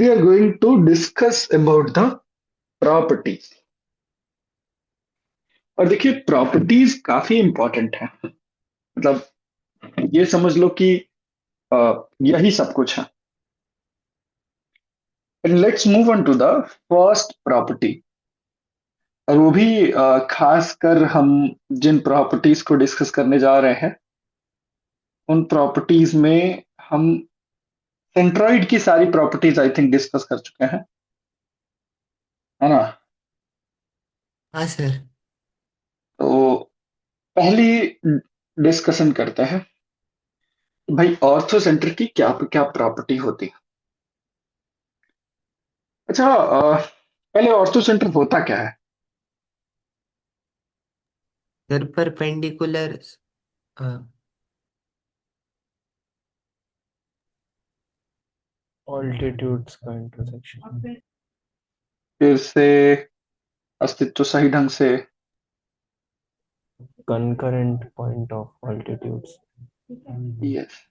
we are going to discuss about the properties. और देखिए properties काफी इंपॉर्टेंट है। मतलब ये समझ लो कि अ, यही सब कुछ है। Let's move on to the first property. और वो भी खास कर हम जिन प्रॉपर्टीज को डिस्कस करने जा रहे हैं उन प्रॉपर्टीज में हम सेंट्रॉइड की सारी प्रॉपर्टीज आई थिंक डिस्कस कर चुके हैं, है ना। हाँ सर। तो पहली डिस्कशन करते हैं भाई ऑर्थो सेंटर की क्या क्या प्रॉपर्टी होती है। अच्छा, पहले ऑर्थो सेंटर होता क्या है। Sir perpendicular. ऑल्टीट्यूड्स का इंटरसेक्शन। फिर से अस्तित्व सही ढंग से। Concurrent point of altitudes. Yes,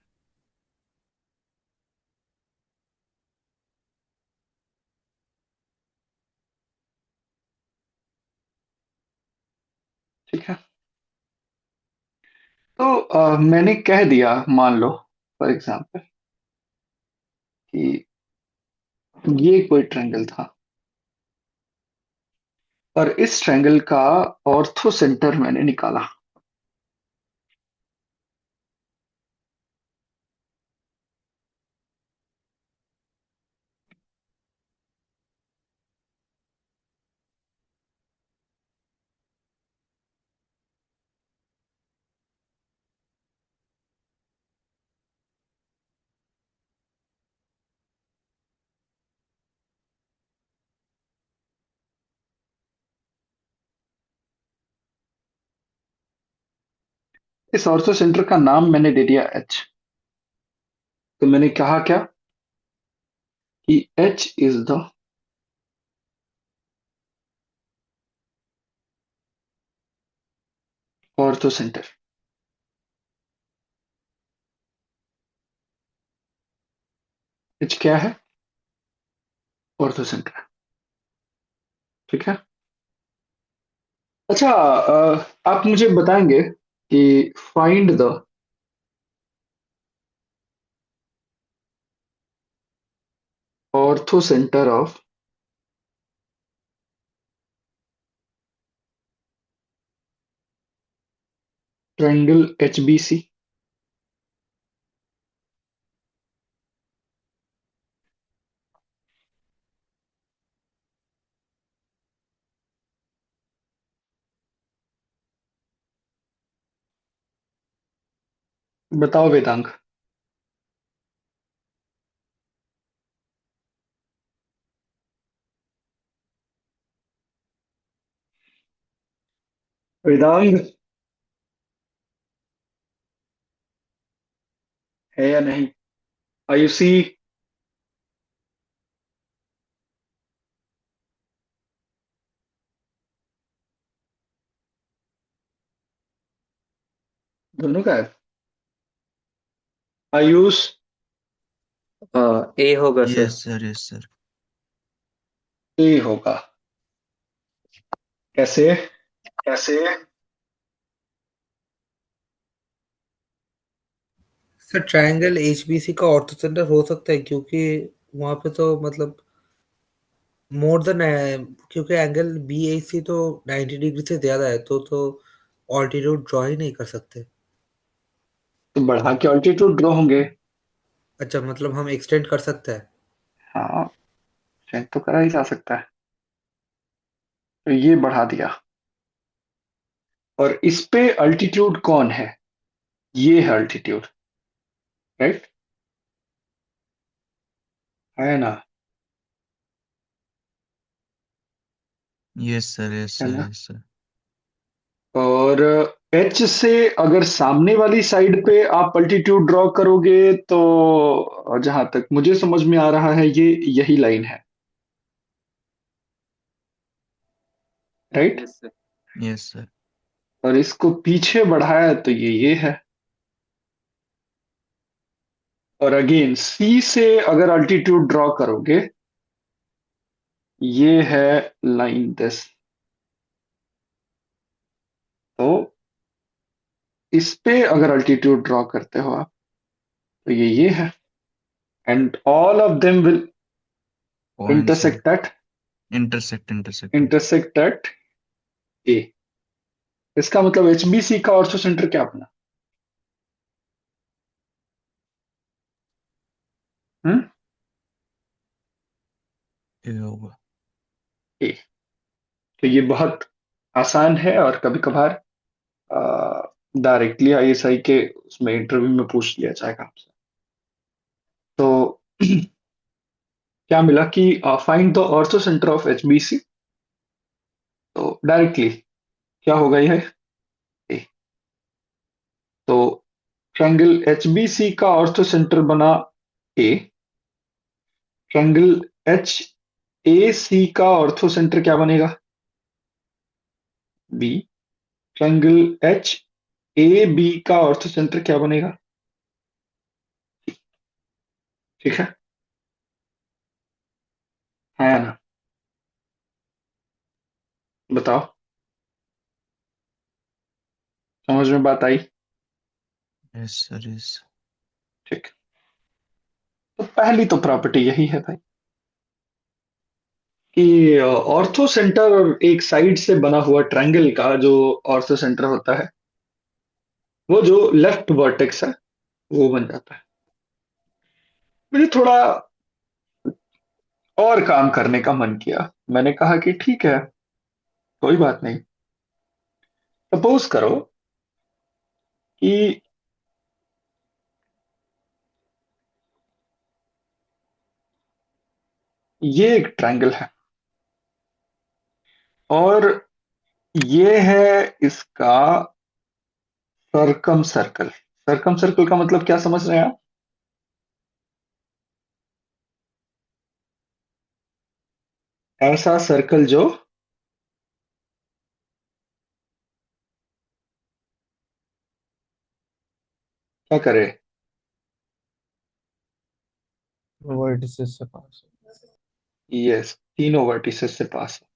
ठीक है। तो मैंने कह दिया, मान लो फॉर एग्जांपल कि ये कोई ट्रायंगल था और इस ट्रायंगल का ऑर्थो सेंटर मैंने निकाला। इस ऑर्थो सेंटर का नाम मैंने दे दिया एच। तो मैंने कहा क्या कि H is the ortho centre. H क्या है, ऑर्थो सेंटर, ठीक है। अच्छा, आप मुझे बताएंगे कि find the orthocentre of triangle H B C. बताओ वेदांग। वेदांग है या नहीं, आयुषी। दोनों का है। आयुष, ए होगा sir. Yes sir, yes sir. A होगा। कैसे। कैसे। सर ट्रायंगल एचबीसी का ऑर्थो सेंटर हो सकता है क्योंकि वहां पे तो मतलब मोर देन क्योंकि एंगल बी एच सी तो 90 डिग्री से ज्यादा है तो ऑल्टीट्यूड ड्रॉ ही नहीं कर सकते। तो बढ़ा के ऑल्टीट्यूड ड्रॉ होंगे। अच्छा, मतलब हम एक्सटेंड कर सकते हैं। हाँ, चेक तो करा ही जा सकता है। तो ये बढ़ा दिया और इस पे अल्टीट्यूड कौन है, ये है अल्टीट्यूड, राइट, है ना। यस सर, यस है सर, ना। Yes sir. और एच से अगर सामने वाली साइड पे आप अल्टीट्यूड ड्रॉ करोगे तो जहां तक मुझे समझ में आ रहा है ये यही लाइन है, right. Yes sir. Yes sir. और इसको पीछे बढ़ाया तो ये है। और अगेन सी से अगर अल्टीट्यूड ड्रॉ करोगे ये है लाइन दिस। तो इस पे अगर अल्टीट्यूड ड्रॉ करते हो आप, तो ये है, and all of them will points intersect at intersect ए। इसका मतलब एचबीसी का ऑर्थो सेंटर क्या बना? हम्म, ये होगा। ए। तो ये बहुत आसान है, और कभी कभार डायरेक्टली आईएसआई के उसमें इंटरव्यू में पूछ लिया जाएगा आपसे। तो क्या मिला कि find the orthocentre of HBC. तो डायरेक्टली क्या होगा यह? ए। तो ट्रायंगल एचबीसी का ऑर्थो सेंटर बना ए। ट्रायंगल एच ए सी का ऑर्थो सेंटर क्या बनेगा? B. Triangle H A B का ऑर्थो सेंटर क्या बनेगा? ठीक है ना? बताओ, समझ में बात आई? Yes sir yes. ठीक। तो पहली तो प्रॉपर्टी यही है भाई, कि ऑर्थो सेंटर एक साइड से बना हुआ ट्रायंगल का जो ऑर्थो सेंटर होता है, वो जो लेफ्ट वर्टेक्स है वो बन जाता है। मुझे थोड़ा और काम करने का मन किया। मैंने कहा कि ठीक है, कोई बात नहीं। सपोज करो कि ये एक ट्रायंगल है, और ये है इसका सरकम सर्कल। सरकम सर्कल का मतलब क्या समझ रहे हैं आप? ऐसा सर्कल जो क्या करे? वर्टिसेस से पास। यस, तीनों वर्टिसेस से पास है,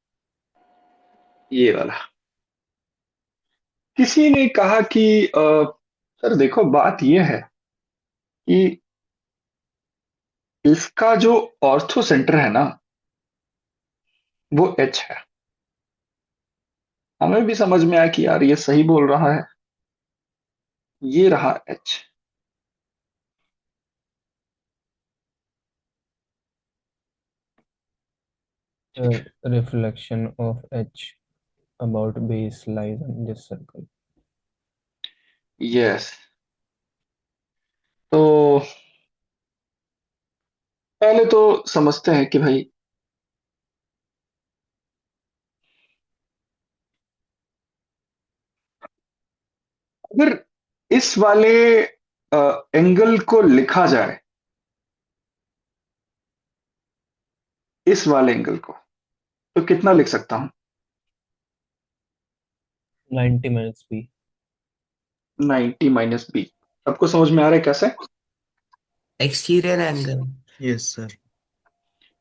ये वाला। किसी ने कहा कि सर देखो, बात ये है कि इसका जो ऑर्थो सेंटर है ना, वो एच है। हमें भी समझ में आया कि यार ये सही बोल रहा है, ये रहा H. The reflection of H about base lies on this circle. Yes. तो पहले तो समझते हैं कि भाई, अगर इस वाले एंगल को लिखा जाए, इस वाले एंगल को, तो कितना लिख सकता हूं? 90 minus B. 90 minus B. सबको समझ में आ रहा है कैसे? Exterior angle. Yes sir.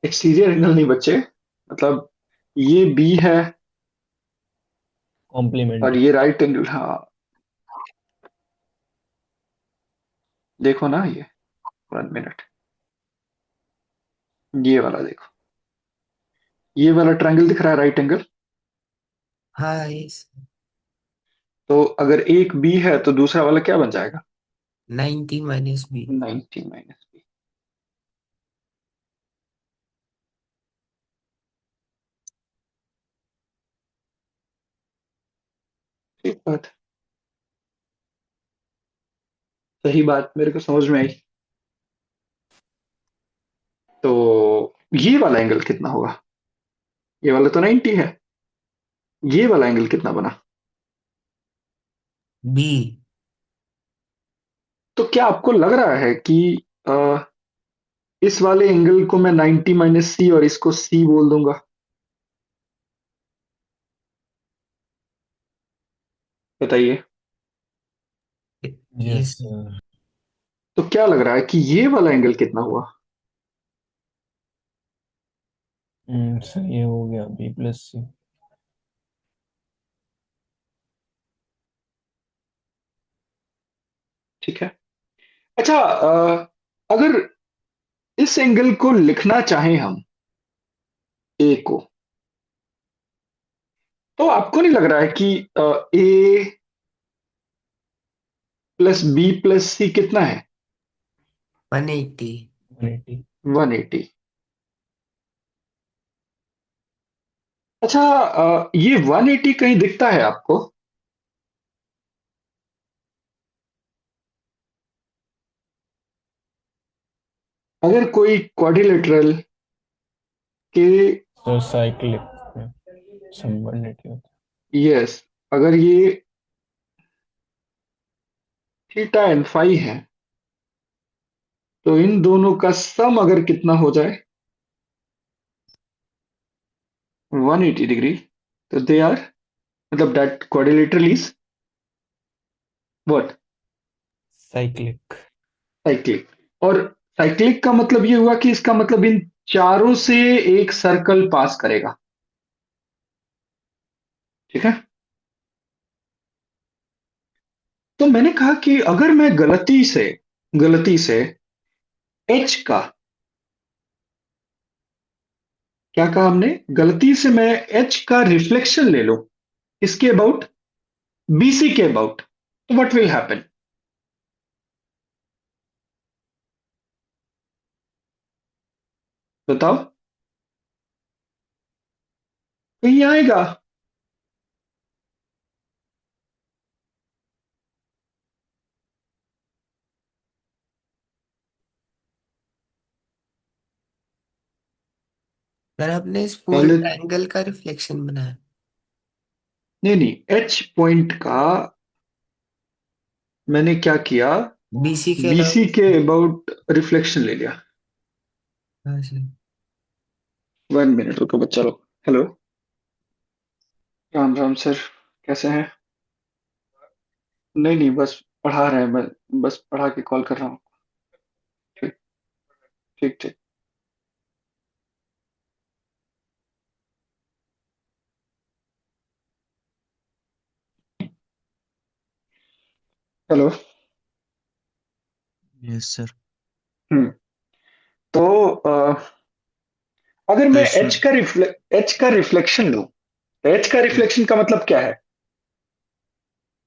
Exterior angle नहीं बच्चे, मतलब ये बी है और Complementary. ये राइट एंगल। हाँ, देखो ना ये, 1 मिनट, ये वाला देखो, ये वाला ट्रायंगल दिख रहा है, राइट एंगल। हाँ यस। तो अगर एक बी है तो दूसरा वाला क्या बन जाएगा? 90 माइनस बी। 90 minus B. ठीक बात, सही बात, मेरे को समझ में आई। तो ये वाला एंगल कितना होगा? ये वाला तो 90 है, ये वाला एंगल कितना बना? बी। तो क्या आपको लग रहा है कि अ, इस वाले एंगल को मैं 90 माइनस सी और इसको सी बोल दूंगा? बताइए। यस। Yes, sir. तो क्या लग रहा है कि ये वाला एंगल कितना हुआ? सही हो गया, B+C। ठीक है। अच्छा, अगर इस एंगल को लिखना चाहें हम, ए को, तो आपको नहीं लग रहा है कि ए प्लस बी प्लस सी कितना है? 180। 180। 180। अच्छा, ये 180 कहीं दिखता है आपको? अगर कोई क्वाड्रिलेटरल के, तो साइक्लिक में सब 180 होता यस, अगर ये थीटा एंड फाई है, तो इन दोनों का सम अगर कितना हो जाए, 180 डिग्री, तो दे आर, मतलब that quadrilateral is what? Cyclic. Cyclic. और साइक्लिक का मतलब ये हुआ कि इसका मतलब इन चारों से एक सर्कल पास करेगा। ठीक है। तो मैंने कहा कि अगर मैं गलती से एच का, क्या कहा हमने, गलती से मैं एच का रिफ्लेक्शन ले लूं, इसके अबाउट, बीसी के अबाउट, तो व्हाट विल हैपन? बताओ, कहीं आएगा? सर आपने इस पूरे पहले, ट्रायंगल का रिफ्लेक्शन बनाया। नहीं नहीं, एच पॉइंट का मैंने क्या किया, बीसी के बीसी अलावा। के अबाउट रिफ्लेक्शन ले लिया। हाँ सर। 1 मिनट रुको बच्चा लोग। हेलो, राम राम सर, कैसे हैं? नहीं नहीं, बस पढ़ा रहे हैं, मैं बस पढ़ा के कॉल कर रहा हूँ। ठीक, ठीक ठीक। हेलो। Yes sir. हम्म। तो अगर तो मैं इसमें एच का रिफ्लेक्शन लूं, तो एच का रिफ्लेक्शन का मतलब क्या है?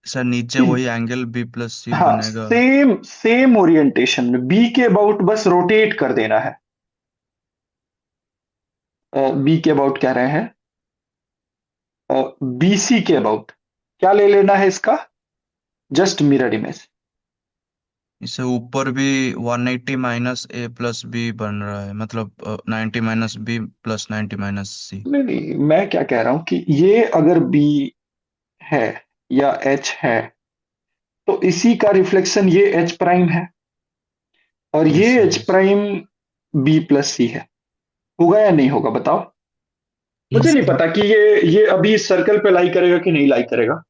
सर नीचे कि वही एंगल B+C हाँ, बनेगा। सेम सेम ओरिएंटेशन में बी के अबाउट बस रोटेट कर देना है। बी के अबाउट कह रहे हैं, बीसी के अबाउट क्या ले लेना है इसका, जस्ट मिरर इमेज। इसे ऊपर भी 180 माइनस A+B बन रहा है, मतलब 90 minus B plus 90 minus C। नहीं नहीं, मैं क्या कह रहा हूं कि ये अगर बी है या एच है, तो इसी का रिफ्लेक्शन ये एच प्राइम है, और ये yes sir, H yes. Prime B plus C है। होगा या नहीं होगा बताओ? मुझे यस नहीं सर। पता कि ये अभी इस सर्कल पे लाई करेगा कि नहीं लाई करेगा,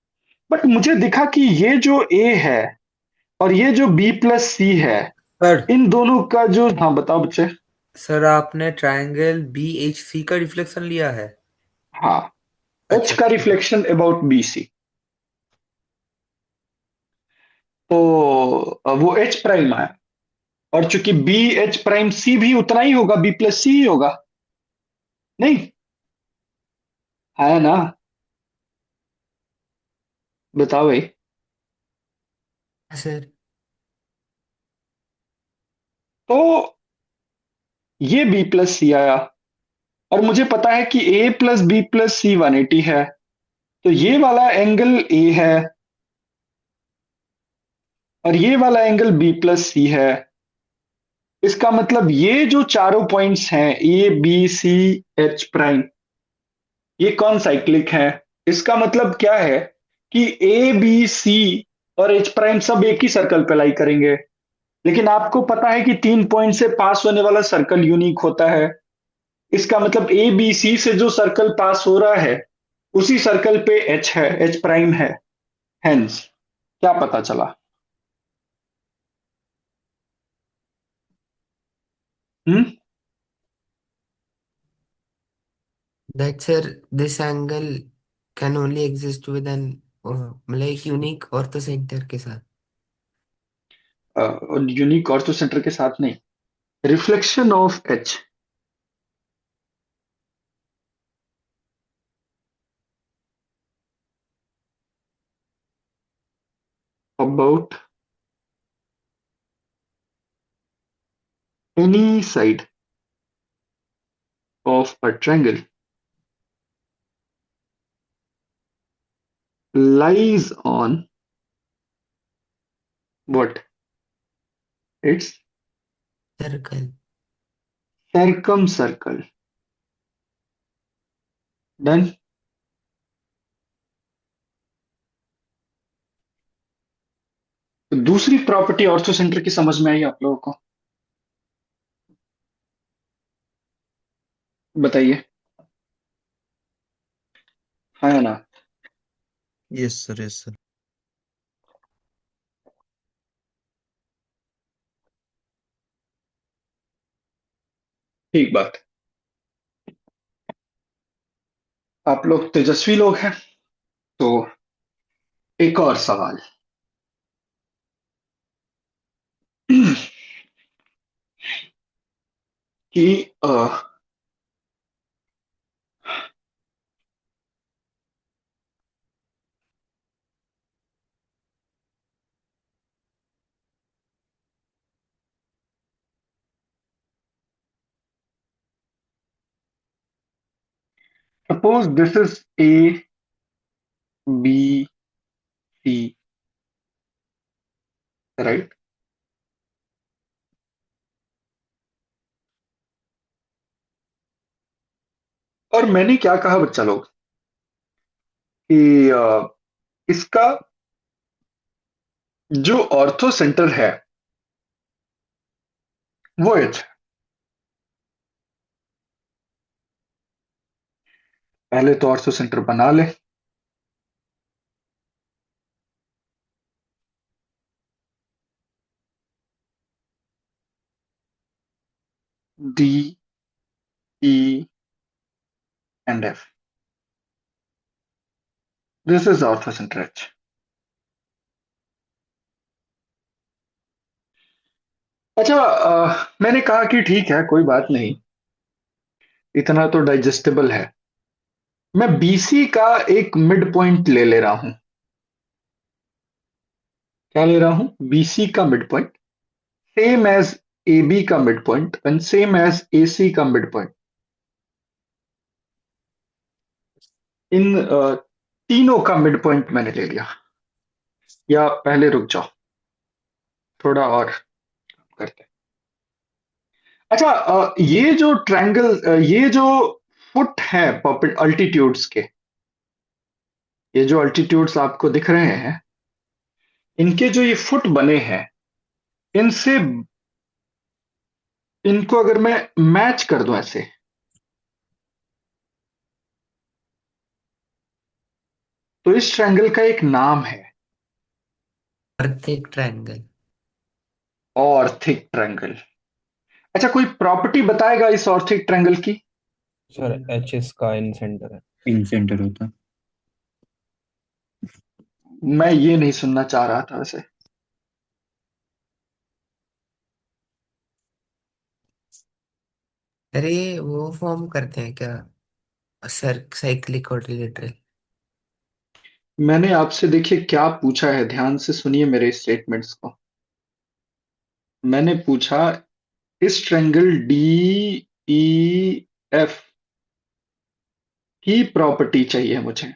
बट मुझे दिखा कि ये जो ए है और ये जो बी प्लस सी है, सर इन दोनों का जो, हाँ बताओ बच्चे। सर आपने ट्रायंगल बी एच सी का रिफ्लेक्शन लिया है? हाँ, एच अच्छा का ठीक है। रिफ्लेक्शन अबाउट बी सी, तो वो एच प्राइम है, और चूंकि बी एच प्राइम सी भी उतना ही होगा, बी प्लस सी ही होगा, नहीं है ना? बताओ भाई। सर तो ये बी प्लस सी आया, और मुझे पता है कि ए प्लस बी प्लस सी 180 है, तो ये वाला एंगल ए है और ये वाला एंगल बी प्लस सी है। इसका मतलब ये जो चारों पॉइंट्स हैं, A B C H prime, ये कौन साइक्लिक है? इसका मतलब क्या है कि ए बी सी और एच प्राइम सब एक ही सर्कल पे लाई करेंगे, लेकिन आपको पता है कि 3 पॉइंट से पास होने वाला सर्कल यूनिक होता है। इसका मतलब ए बी सी से जो सर्कल पास हो रहा है, उसी सर्कल पे एच है, एच प्राइम है। हेंस, क्या पता चला? हम्म। That sir, this angle can only exist with an मतलब एक यूनिक ऑर्थो सेंटर के साथ. यूनिक ऑर्थो सेंटर के साथ नहीं. Reflection of H about any side of a triangle lies on what? Its circle. circumcircle. Done. तो दूसरी property ortho centre की समझ में आई आप लोगों को? बताइए. हाँ या ना? Yes sir, yes sir. ठीक बात. आप लोग तेजस्वी लोग हैं, तो एक और सवाल. कि suppose this is A, B, C, right? और मैंने क्या कहा बच्चा लोग कि इसका जो ऑर्थो सेंटर है वो एच. पहले तो ऑर्थो सेंटर बना ले. D, E and F. This is ortho center H. अच्छा, मैंने कहा कि ठीक है, कोई बात नहीं, इतना तो डाइजेस्टेबल है. मैं BC का एक मिड पॉइंट ले रहा हूं. क्या ले रहा हूं? BC का midpoint, same as AB का midpoint and same as AC का मिड पॉइंट. इन तीनों का मिड पॉइंट मैंने ले लिया. या पहले रुक जाओ, थोड़ा और करते हैं. अच्छा, ये जो ट्रायंगल, ये जो फुट है अल्टीट्यूड्स के, ये जो अल्टीट्यूड्स आपको दिख रहे हैं, इनके जो ये फुट बने हैं, इनसे इनको अगर मैं मैच कर दूं ऐसे, तो इस ट्रायंगल का एक नाम है ऑर्थिक ट्रायंगल. ऑर्थिक ट्रायंगल. अच्छा, कोई प्रॉपर्टी बताएगा इस ऑर्थिक ट्रायंगल की? सर एच इसका इन सेंटर है. इन सेंटर होता। मैं ये नहीं सुनना चाह रहा था वैसे. अरे वो फॉर्म करते हैं क्या सर साइक्लिक क्वाड्रिलेटरल? मैंने आपसे देखिए क्या पूछा है, ध्यान से सुनिए मेरे स्टेटमेंट्स को. मैंने पूछा इस ट्रायंगल DEF की प्रॉपर्टी चाहिए मुझे.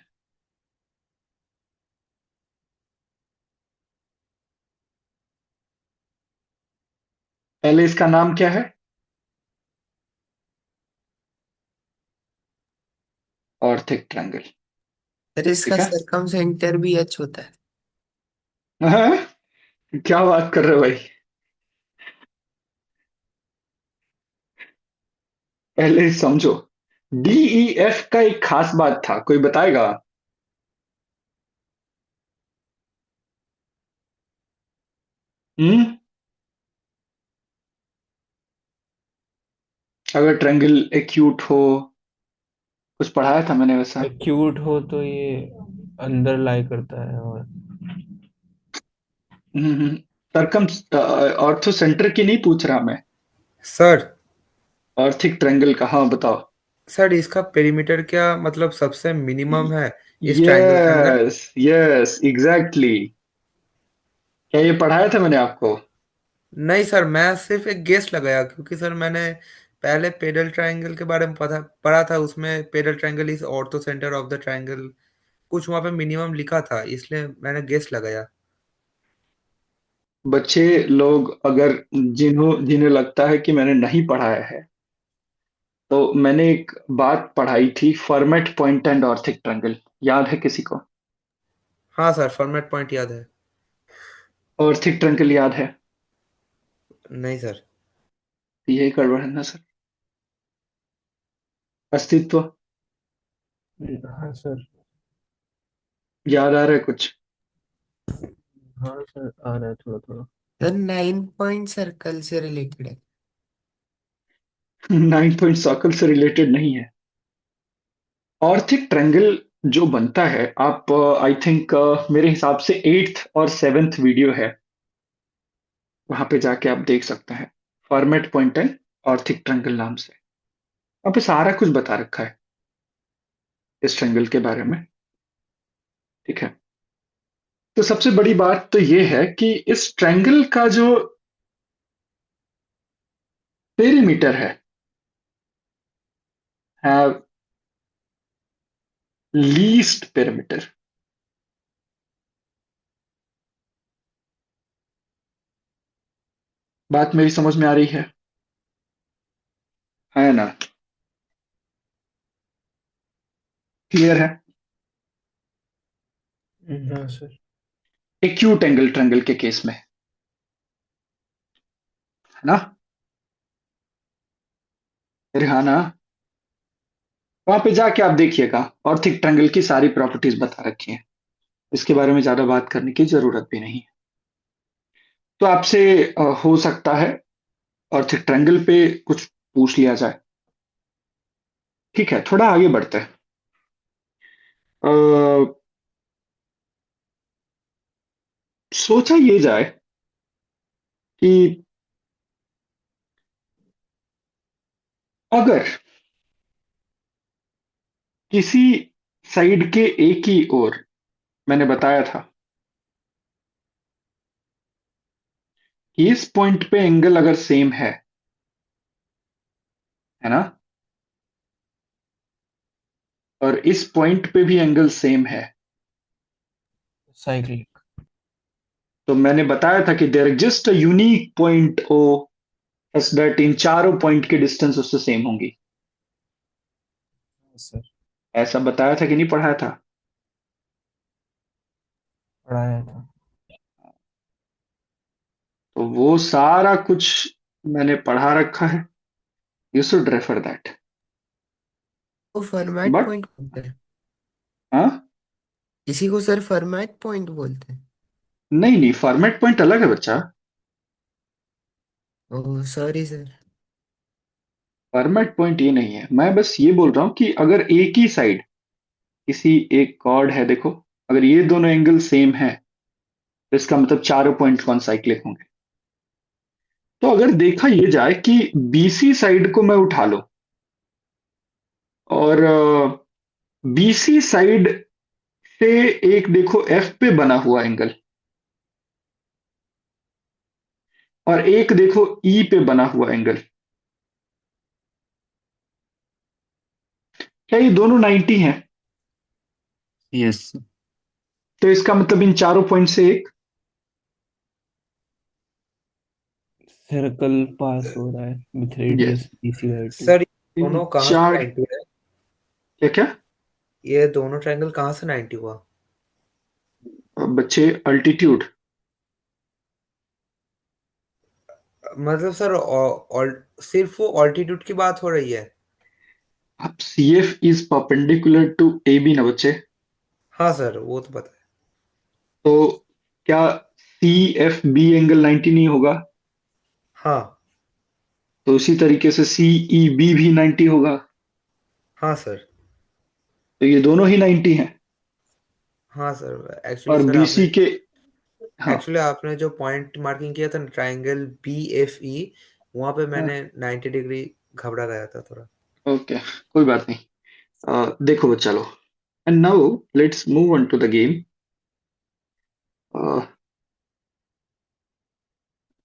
पहले इसका नाम क्या है? ऑर्थिक ट्रायंगल. सर इसका ठीक है. सरकम सेंटर भी एच होता है. हाँ? क्या बात कर रहे हो भाई? पहले समझो. DEF का एक खास बात था, कोई बताएगा? हम्म. अगर ट्रायंगल एक्यूट हो, कुछ पढ़ाया था मैंने वैसा। एक्यूट हो तो ये अंदर लाई करता है, और सरकम ऑर्थोसेंटर की नहीं पूछ रहा मैं। सर आर्थिक ट्रायंगल का, हाँ बताओ। सर इसका पेरीमीटर क्या मतलब सबसे मिनिमम है इस ट्रायंगल के अंदर? Yes yes exactly. क्या ये पढ़ाया था मैंने आपको? नहीं सर, मैं सिर्फ एक गेस लगाया क्योंकि सर मैंने पहले पेडल ट्रायंगल के बारे में पढ़ा था, उसमें pedal triangle is ortho centre of the triangle, कुछ वहां पे मिनिमम लिखा था, इसलिए मैंने गेस लगाया। बच्चे लोग अगर जिन्हें लगता है कि मैंने नहीं पढ़ाया है, तो मैंने एक बात पढ़ाई थी, फॉर्मेट पॉइंट एंड ऑर्थिक ट्रायंगल। याद है किसी को? हाँ सर, फॉर्मेट पॉइंट याद है। ऑर्थिक ट्रायंगल याद है? नहीं सर। यही गड़बड़ है ना सर। अस्तित्व हाँ सर। याद आ रहा है कुछ? हाँ सर, आ रहा है थोड़ा थोड़ा। सर 9 पॉइंट सर्कल से रिलेटेड है। 9 पॉइंट सर्कल से रिलेटेड नहीं है। ऑर्थिक ट्रायंगल जो बनता है, आप आई थिंक मेरे हिसाब से 8th और 7th वीडियो है, वहां पे जाके आप देख सकते हैं। फॉर्मेट पॉइंट एंड ऑर्थिक ट्रायंगल नाम से वहां पे सारा कुछ बता रखा है इस ट्रायंगल के बारे में। ठीक है। तो सबसे बड़ी बात तो ये है कि इस ट्रायंगल का जो पेरीमीटर है लीस्ट पेरीमीटर। बात मेरी समझ में आ रही है ना? क्लियर है? हाँ सर। एक्यूट एंगल ट्रायंगल के केस में, है ना? अरे हाँ ना। वहां पे जाके आप देखिएगा, ऑर्थोथिक ट्रायंगल की सारी प्रॉपर्टीज बता रखी हैं। इसके बारे में ज्यादा बात करने की जरूरत भी नहीं है। तो आपसे हो सकता है ऑर्थोथिक ट्रायंगल पे कुछ पूछ लिया जाए। ठीक है, थोड़ा आगे बढ़ते हैं। अ, सोचा ये जाए कि अगर किसी साइड के एक ही ओर, मैंने बताया था कि इस पॉइंट पे एंगल अगर सेम है ना, और इस पॉइंट पे भी एंगल सेम है, साइक्लिक। तो मैंने बताया था कि there exist a unique point O such that इन चारों पॉइंट की डिस्टेंस उससे सेम होंगी। सर, ऐसा बताया था कि नहीं पढ़ाया था? पढ़ाया था। तो वो सारा कुछ मैंने पढ़ा रखा है। You should refer that. वो फॉर्मेट बट पॉइंट बोलते हैं। हाँ, इसी को सर फॉर्मेट पॉइंट बोलते हैं। नहीं नहीं, फॉर्मेट पॉइंट अलग है बच्चा। Oh sorry sir. Format point ये नहीं है। मैं बस ये बोल रहा हूँ कि अगर एक ही साइड किसी एक कॉर्ड है, देखो, अगर ये दोनों एंगल सेम है, तो इसका मतलब चारों पॉइंट कौन साइक्लिक होंगे। तो अगर देखा ये जाए कि बीसी साइड को मैं उठा लो, और बीसी साइड से एक देखो एफ पे बना हुआ एंगल, और एक देखो ई पे बना हुआ एंगल, क्या ये दोनों 90 हैं? यस। तो इसका मतलब इन चारों पॉइंट से एक सर्कल पास हो रहा है with yes, radius BC/2। Sir ये इन दोनों कहाँ से चार 90 है? क्या क्या ये दोनों ट्रायंगल कहाँ से 90 हुआ? बच्चे, अल्टीट्यूड। मतलब सर सिर्फ वो ऑल्टीट्यूड की बात हो रही है? अब C F is perpendicular to A B ना बच्चे। हाँ सर, वो तो पता है। तो क्या सी एफ बी एंगल 90 नहीं होगा? हाँ। तो उसी तरीके से सी ई बी भी 90 होगा। हाँ सर। तो ये दोनों ही 90 हैं। हाँ सर, और बीसी के, हाँ एक्चुअली आपने जो पॉइंट मार्किंग किया था ना, ट्राइंगल बी एफ ई, वहां पे हाँ, मैंने 90 डिग्री घबरा गया था थोड़ा। ओके, कोई बात नहीं। देखो चलो, and now let's move on to the game.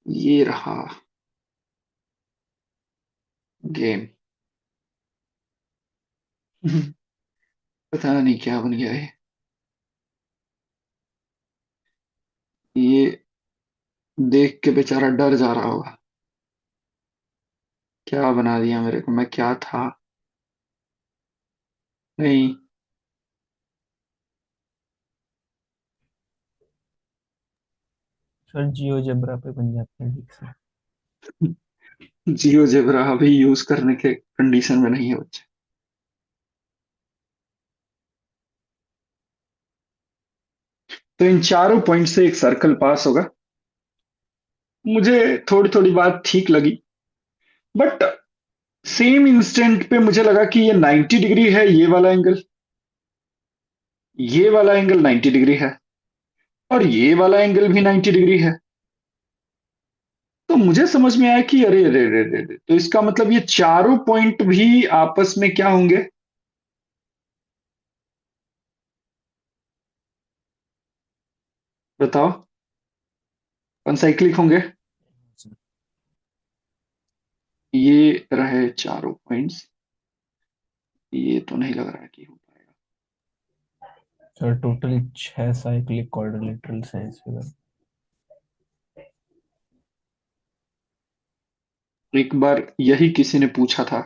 ये रहा गेम। पता नहीं क्या बन गया है ये, देख के बेचारा डर जा रहा होगा। क्या बना दिया मेरे को, मैं क्या था। नहीं, सर जियो जेब्रा पे बन जाते हैं ठीक से। जियो जेब्रा अभी यूज करने के कंडीशन में नहीं है बच्चे। तो इन चारों पॉइंट से एक सर्कल पास होगा। मुझे थोड़ी थोड़ी बात ठीक लगी, बट सेम इंस्टेंट पे मुझे लगा कि ये 90 डिग्री है, ये वाला एंगल 90 डिग्री है, और ये वाला एंगल भी 90 डिग्री है। तो मुझे समझ में आया कि अरे अरे अरे अरे अरे, तो इसका मतलब ये चारों पॉइंट भी आपस में क्या होंगे, बताओ, कॉन्साइक्लिक होंगे। ये रहे चारों पॉइंट्स। ये तो नहीं लग रहा है कि हो पाएगा। सर टोटल 6 साइक्लिक क्वाड्रिलेटरल्स हैं इस फिगर। एक बार यही किसी ने पूछा था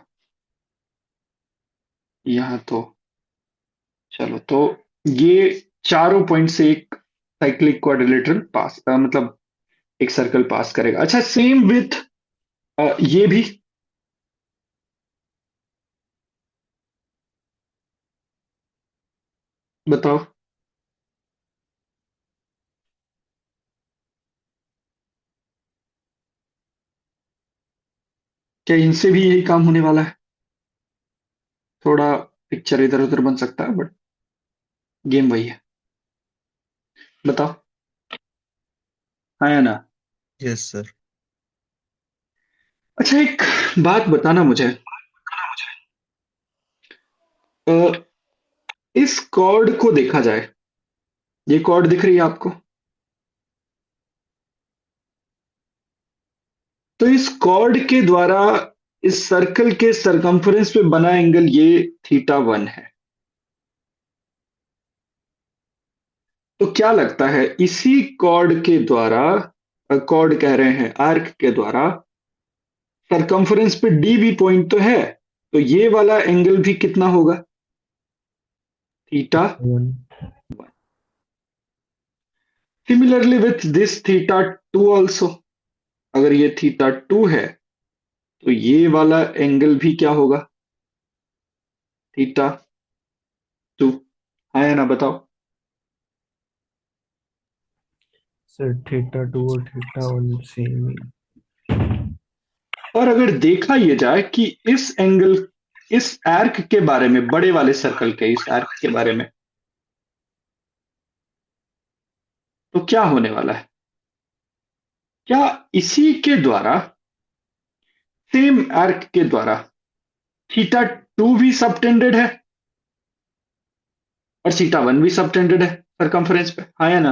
यहाँ तो। चलो, तो ये चारों पॉइंट से एक साइक्लिक क्वाड्रिलेटरल पास, मतलब एक सर्कल पास करेगा। अच्छा, सेम विथ ये भी, बताओ। क्या इनसे भी यही काम होने वाला है? थोड़ा पिक्चर इधर उधर बन सकता है, बट गेम वही है। बताओ, हाँ या ना? Yes sir. अच्छा, एक बात बताना मुझे, अ, इस कॉर्ड को देखा जाए, ये कॉर्ड दिख रही है आपको? तो इस कॉर्ड के द्वारा इस सर्कल के सरकमफ्रेंस पे बना एंगल ये थीटा 1 है। तो क्या लगता है इसी कॉर्ड के द्वारा, कॉर्ड कह रहे हैं, आर्क के द्वारा सरकमफ्रेंस पे डी भी पॉइंट तो है, तो ये वाला एंगल भी कितना होगा? Theta 1। 1। Similarly with this theta 2 also, अगर ये थीटा 2 है तो ये वाला एंगल भी क्या होगा? थीटा 2। है ना, बताओ। सर थीटा 2 और थीटा 1 सेम ही। और अगर देखा ये जाए कि इस एंगल, इस आर्क के बारे में, बड़े वाले सर्कल के इस आर्क के बारे में, तो क्या होने वाला है? क्या इसी के द्वारा, सेम आर्क के द्वारा थीटा 2 भी सबटेंडेड है और थीटा 1 भी सबटेंडेड है सरकमफ्रेंस पे? हाँ या ना?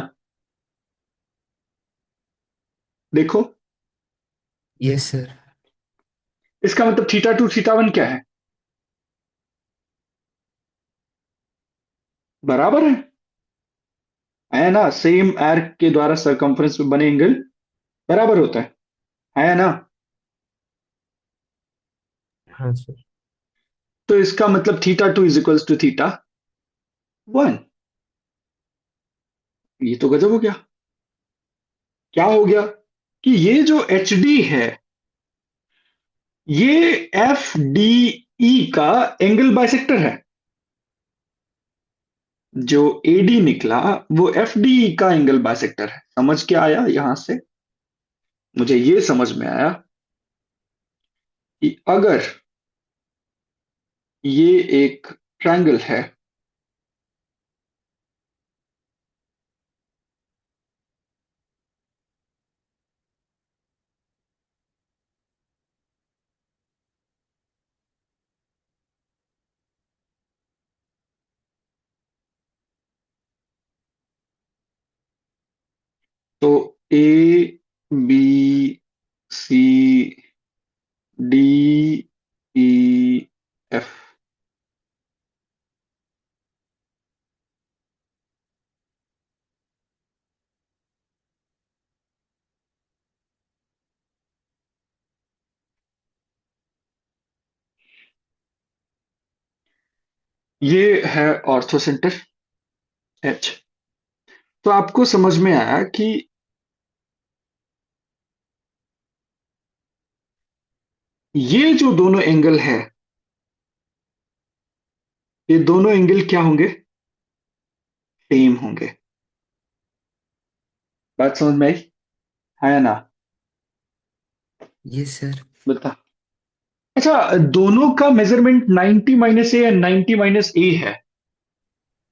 देखो, यस सर। इसका मतलब थीटा 2 थीटा 1 क्या बराबर है ना? सेम आर्क के द्वारा सरकमफ्रेंस पे बने एंगल बराबर होता है ना? हाँ सर। तो इसका मतलब theta 2 is equals to theta 1। ये तो गजब हो गया। क्या हो गया कि ये जो एच डी है, ये एफ डी ई का एंगल बाइसेक्टर है। जो एडी निकला वो एफ डी ई का एंगल बाइसेक्टर है। समझ क्या आया यहां से? मुझे ये समझ में आया कि अगर ये एक ट्रायंगल है तो A B C D E F, ये है ऑर्थो सेंटर एच। तो आपको समझ में आया कि ये जो दोनों एंगल है, ये दोनों एंगल क्या होंगे? सेम होंगे। बात समझ में आई है ना? Yes sir. बता। अच्छा, दोनों का मेजरमेंट 90 माइनस ए या 90 माइनस ए है?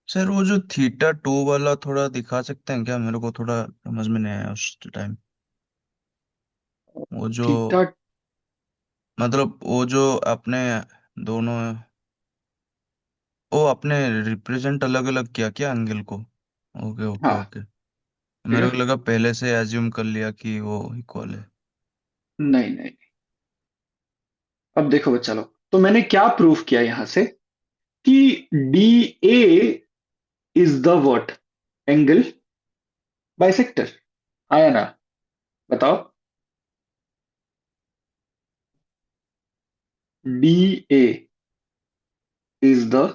सर वो जो थीटा टू वाला थोड़ा दिखा सकते हैं क्या? मेरे को थोड़ा समझ में नहीं आया उस टाइम। वो जो थीटा, मतलब वो जो अपने दोनों, वो आपने रिप्रेजेंट अलग अलग किया क्या एंगल को? ओके ओके हाँ, ओके। ठीक मेरे है। को लगा पहले से एज्यूम कर लिया कि वो इक्वल है। नहीं नहीं, अब देखो बच्चा लोग, तो मैंने क्या प्रूफ किया यहां से कि D A is the what? Angle bisector. आया ना? बताओ। D A is the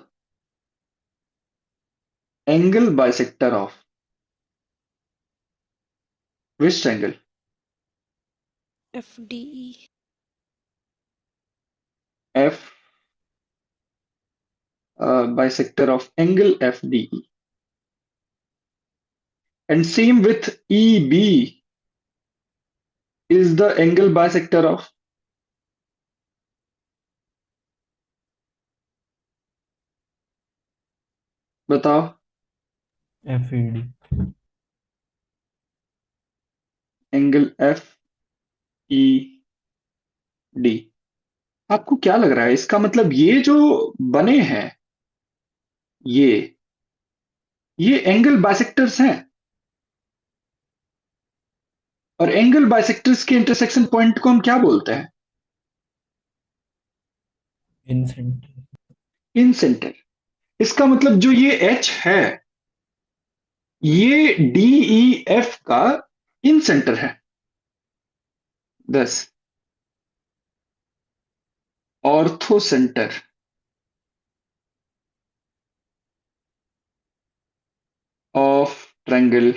angle bisector of which triangle? FDE. F bisector of angle F D E. And same with E B is the angle bisector of, बताओ। FED. Angle F E D. आपको क्या लग रहा है इसका मतलब? ये जो बने हैं, ये एंगल बाइसेक्टर्स हैं। और एंगल बाइसेक्टर्स के इंटरसेक्शन पॉइंट को हम क्या बोलते हैं? In center. In centre. इसका मतलब जो ये एच है, ये डी ई एफ का इन सेंटर है। 10 orthocentre of triangle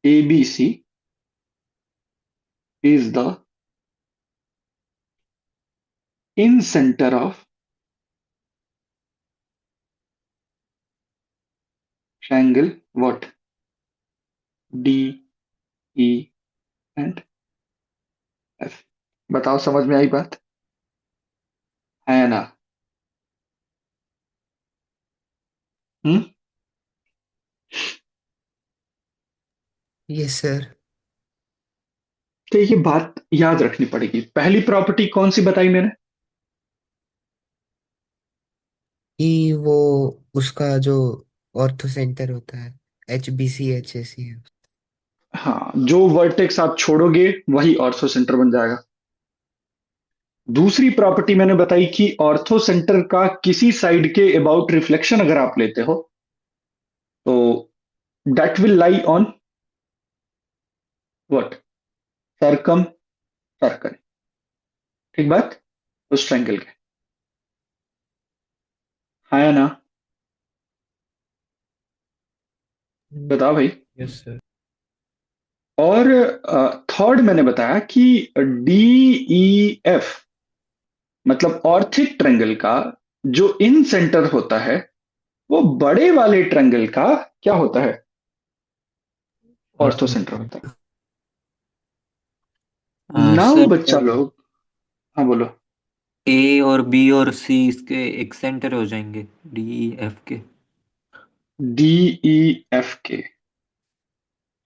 ABC is the incentre of triangle what? D E and F. बताओ, समझ में आई बात है ना? हम्म। Yes sir. तो ये बात याद रखनी पड़ेगी। पहली प्रॉपर्टी कौन सी बताई मैंने? कि वो उसका जो ऑर्थो सेंटर होता है HBC HAC है। हाँ, जो वर्टेक्स आप छोड़ोगे वही ऑर्थो सेंटर बन जाएगा। दूसरी प्रॉपर्टी मैंने बताई कि ऑर्थो सेंटर का किसी साइड के अबाउट रिफ्लेक्शन अगर आप लेते हो, तो that will lie on what? Circum circle. ठीक बात? उस ट्रायंगल के। हाँ या ना? बताओ भाई। Yes, sir. और थर्ड मैंने बताया कि डी ई एफ मतलब ऑर्थिक ट्रायंगल का जो इन सेंटर होता है, वो बड़े वाले ट्रायंगल का क्या होता है? Ortho Ortho centre center. होता है। नाउ सर बच्चा लोग, हाँ बोलो। ए और बी और सी इसके एक सेंटर हो जाएंगे DEF के। डी ई एफ के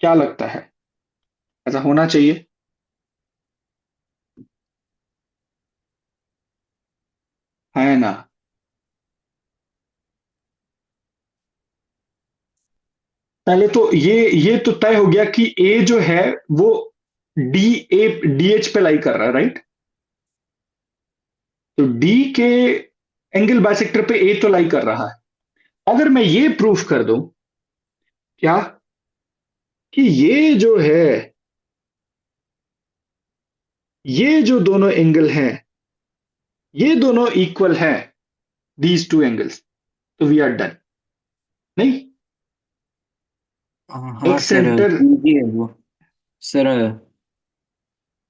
क्या लगता है? ऐसा होना चाहिए है ना? पहले तो ये तो तय हो गया कि ए जो है वो डी ए डीएच पे लाई कर रहा है, राइट? तो डी के एंगल बाइसेक्टर पे ए तो लाई कर रहा है। अगर मैं ये प्रूफ कर दूं क्या कि ये जो है, ये जो दोनों एंगल हैं, ये दोनों इक्वल हैं, दीज टू एंगल्स, तो वी आर डन। नहीं, हाँ एक सर, सेंटर। इजी है वो सर,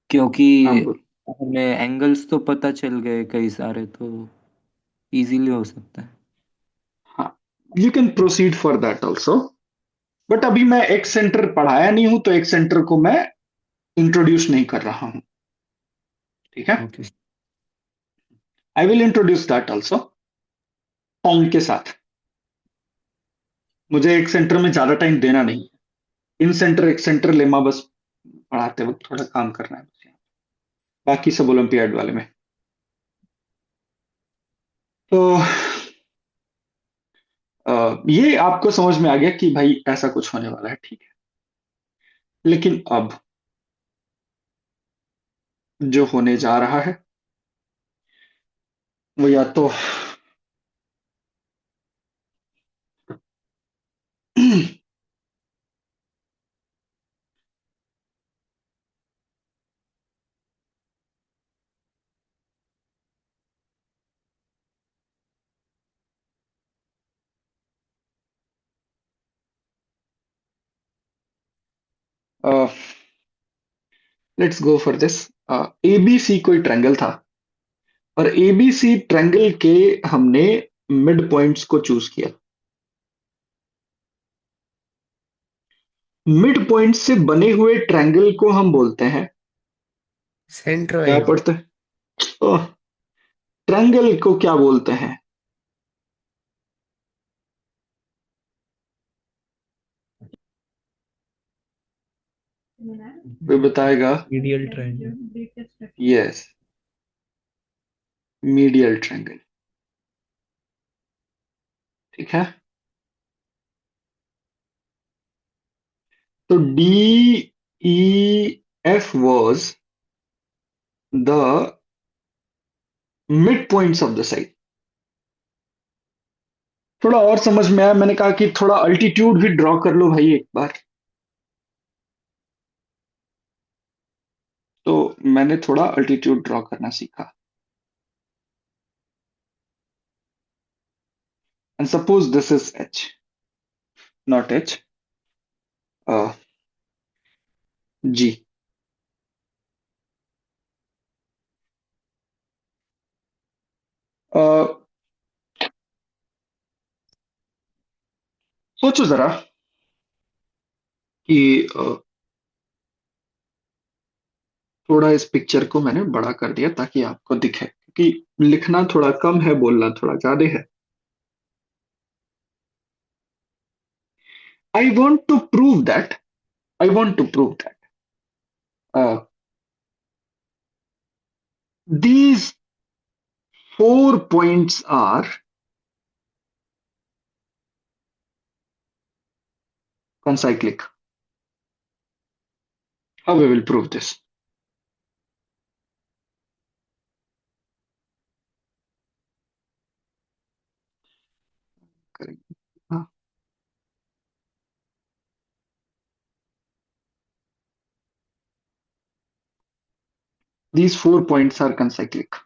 क्योंकि हाँ बोल। हमें एंगल्स तो पता चल गए कई सारे, तो इजीली हो सकता है। हाँ, you can proceed for that also, but अभी मैं एक सेंटर पढ़ाया नहीं हूं, तो एक सेंटर को मैं इंट्रोड्यूस नहीं कर रहा हूं। ठीक है, okay. I will introduce that also point के साथ। मुझे एक सेंटर में ज्यादा टाइम देना नहीं है। इन सेंटर एक सेंटर लेमा बस पढ़ाते वक्त थोड़ा काम करना है बस यहाँ। बाकी सब ओलंपियाड वाले में। तो ये आपको समझ में आ गया कि भाई ऐसा कुछ होने वाला है, ठीक है। लेकिन अब जो होने जा रहा है वो या तो let's go for this. ABC कोई ट्रायंगल था, और एबीसी ट्रायंगल के हमने मिड पॉइंट्स को चूज किया। मिड पॉइंट से बने हुए ट्रायंगल को हम बोलते हैं, क्या सेंट्रोइड। पढ़ते हैं? ट्रायंगल को क्या बोलते हैं? कोई बताएगा? Medial triangle. Yes, medial triangle. ठीक है, तो D E F was the mid points of the side. थोड़ा और समझ में आया, मैंने कहा कि थोड़ा अल्टीट्यूड भी ड्रॉ कर लो भाई एक बार। तो मैंने थोड़ा अल्टीट्यूड ड्रॉ करना सीखा। And suppose this is H, not H, G. सोचो जरा कि थोड़ा इस पिक्चर को मैंने बड़ा कर दिया ताकि आपको दिखे, क्योंकि लिखना थोड़ा कम है, बोलना थोड़ा ज्यादा है। I want to prove that, I want to prove that these 4 points are concyclic. How we will prove this? करेंगे। हाँ, these 4 points are concyclic.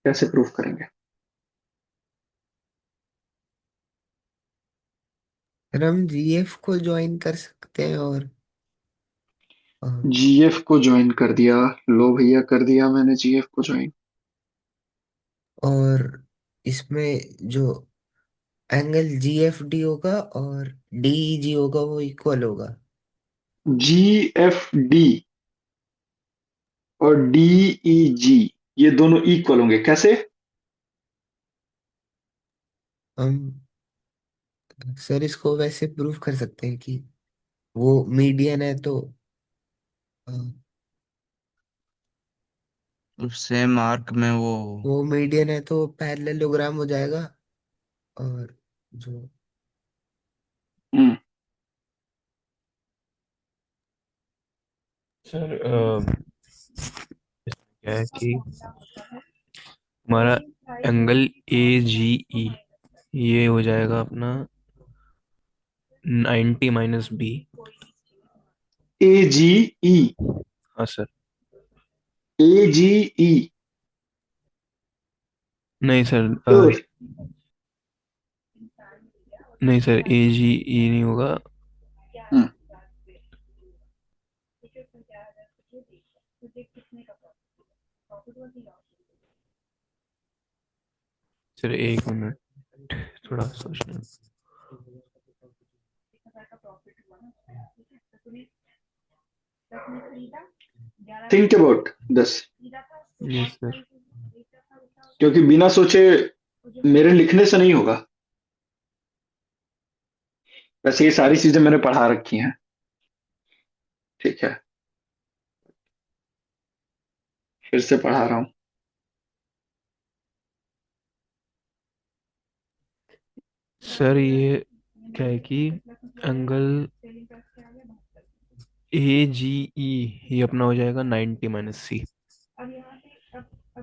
कैसे प्रूव करेंगे? फिर हम जीएफ को ज्वाइन कर सकते हैं, अ, जीएफ को ज्वाइन कर दिया। लो भैया, कर दिया मैंने जीएफ को ज्वाइन। और इसमें जो एंगल जीएफडी होगा और डीईजी होगा वो इक्वल होगा। जीएफडी और डीईजी ये दोनों इक्वल होंगे, कैसे? हम सर इसको वैसे प्रूव कर सकते हैं कि वो मीडियन है तो सेम आर्क में वो मीडियन है तो पैरेललोग्राम हो जाएगा। और जो हम्म सर क्या है कि हमारा एंगल ए जी ई ये हो जाएगा अपना 90 - b। AGE, हाँ सर। AGE। नहीं सर श्योर? नहीं सर, ए जी ई नहीं होगा। हम्म सर एक मिनट, थोड़ा सोचना। Think about this, yes sir. क्योंकि बिना सोचे मेरे लिखने से नहीं होगा। वैसे ये सारी चीजें मैंने पढ़ा रखी हैं, ठीक है, फिर से पढ़ा रहा हूँ। सर ये क्या है कि एंगल ए जी ई ये अपना हो जाएगा 90 - c।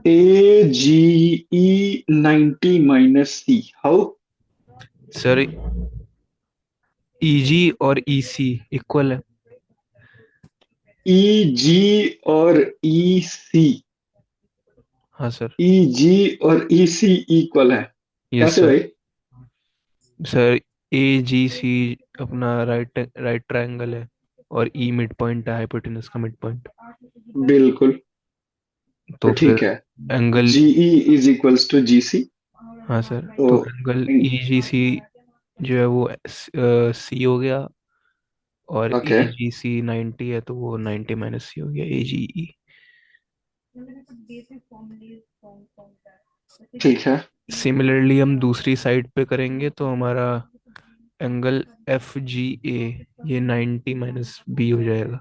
AGE 90 - c, how? Sir E G और ई सी इक्वल है। EG और EC, हाँ सर। EG और EC इक्वल है? यस कैसे सर। भाई? सर ए जी सी अपना राइट राइट ट्रायंगल है, और ई मिड पॉइंट है, हाइपोटेनस का मिड पॉइंट। बिल्कुल, तो तो फिर ठीक है। Angle, GE is equals to GC। हाँ सर, तो तो एंगल ई जी सी जो है वो सी हो गया, और ए ओके, जी सी 90 है तो वो 90 - c हो गया ए जी ई। ठीक है। सिमिलरली हम दूसरी साइड पे करेंगे तो हमारा एंगल एफ जी ए ये 90 - b हो जाएगा।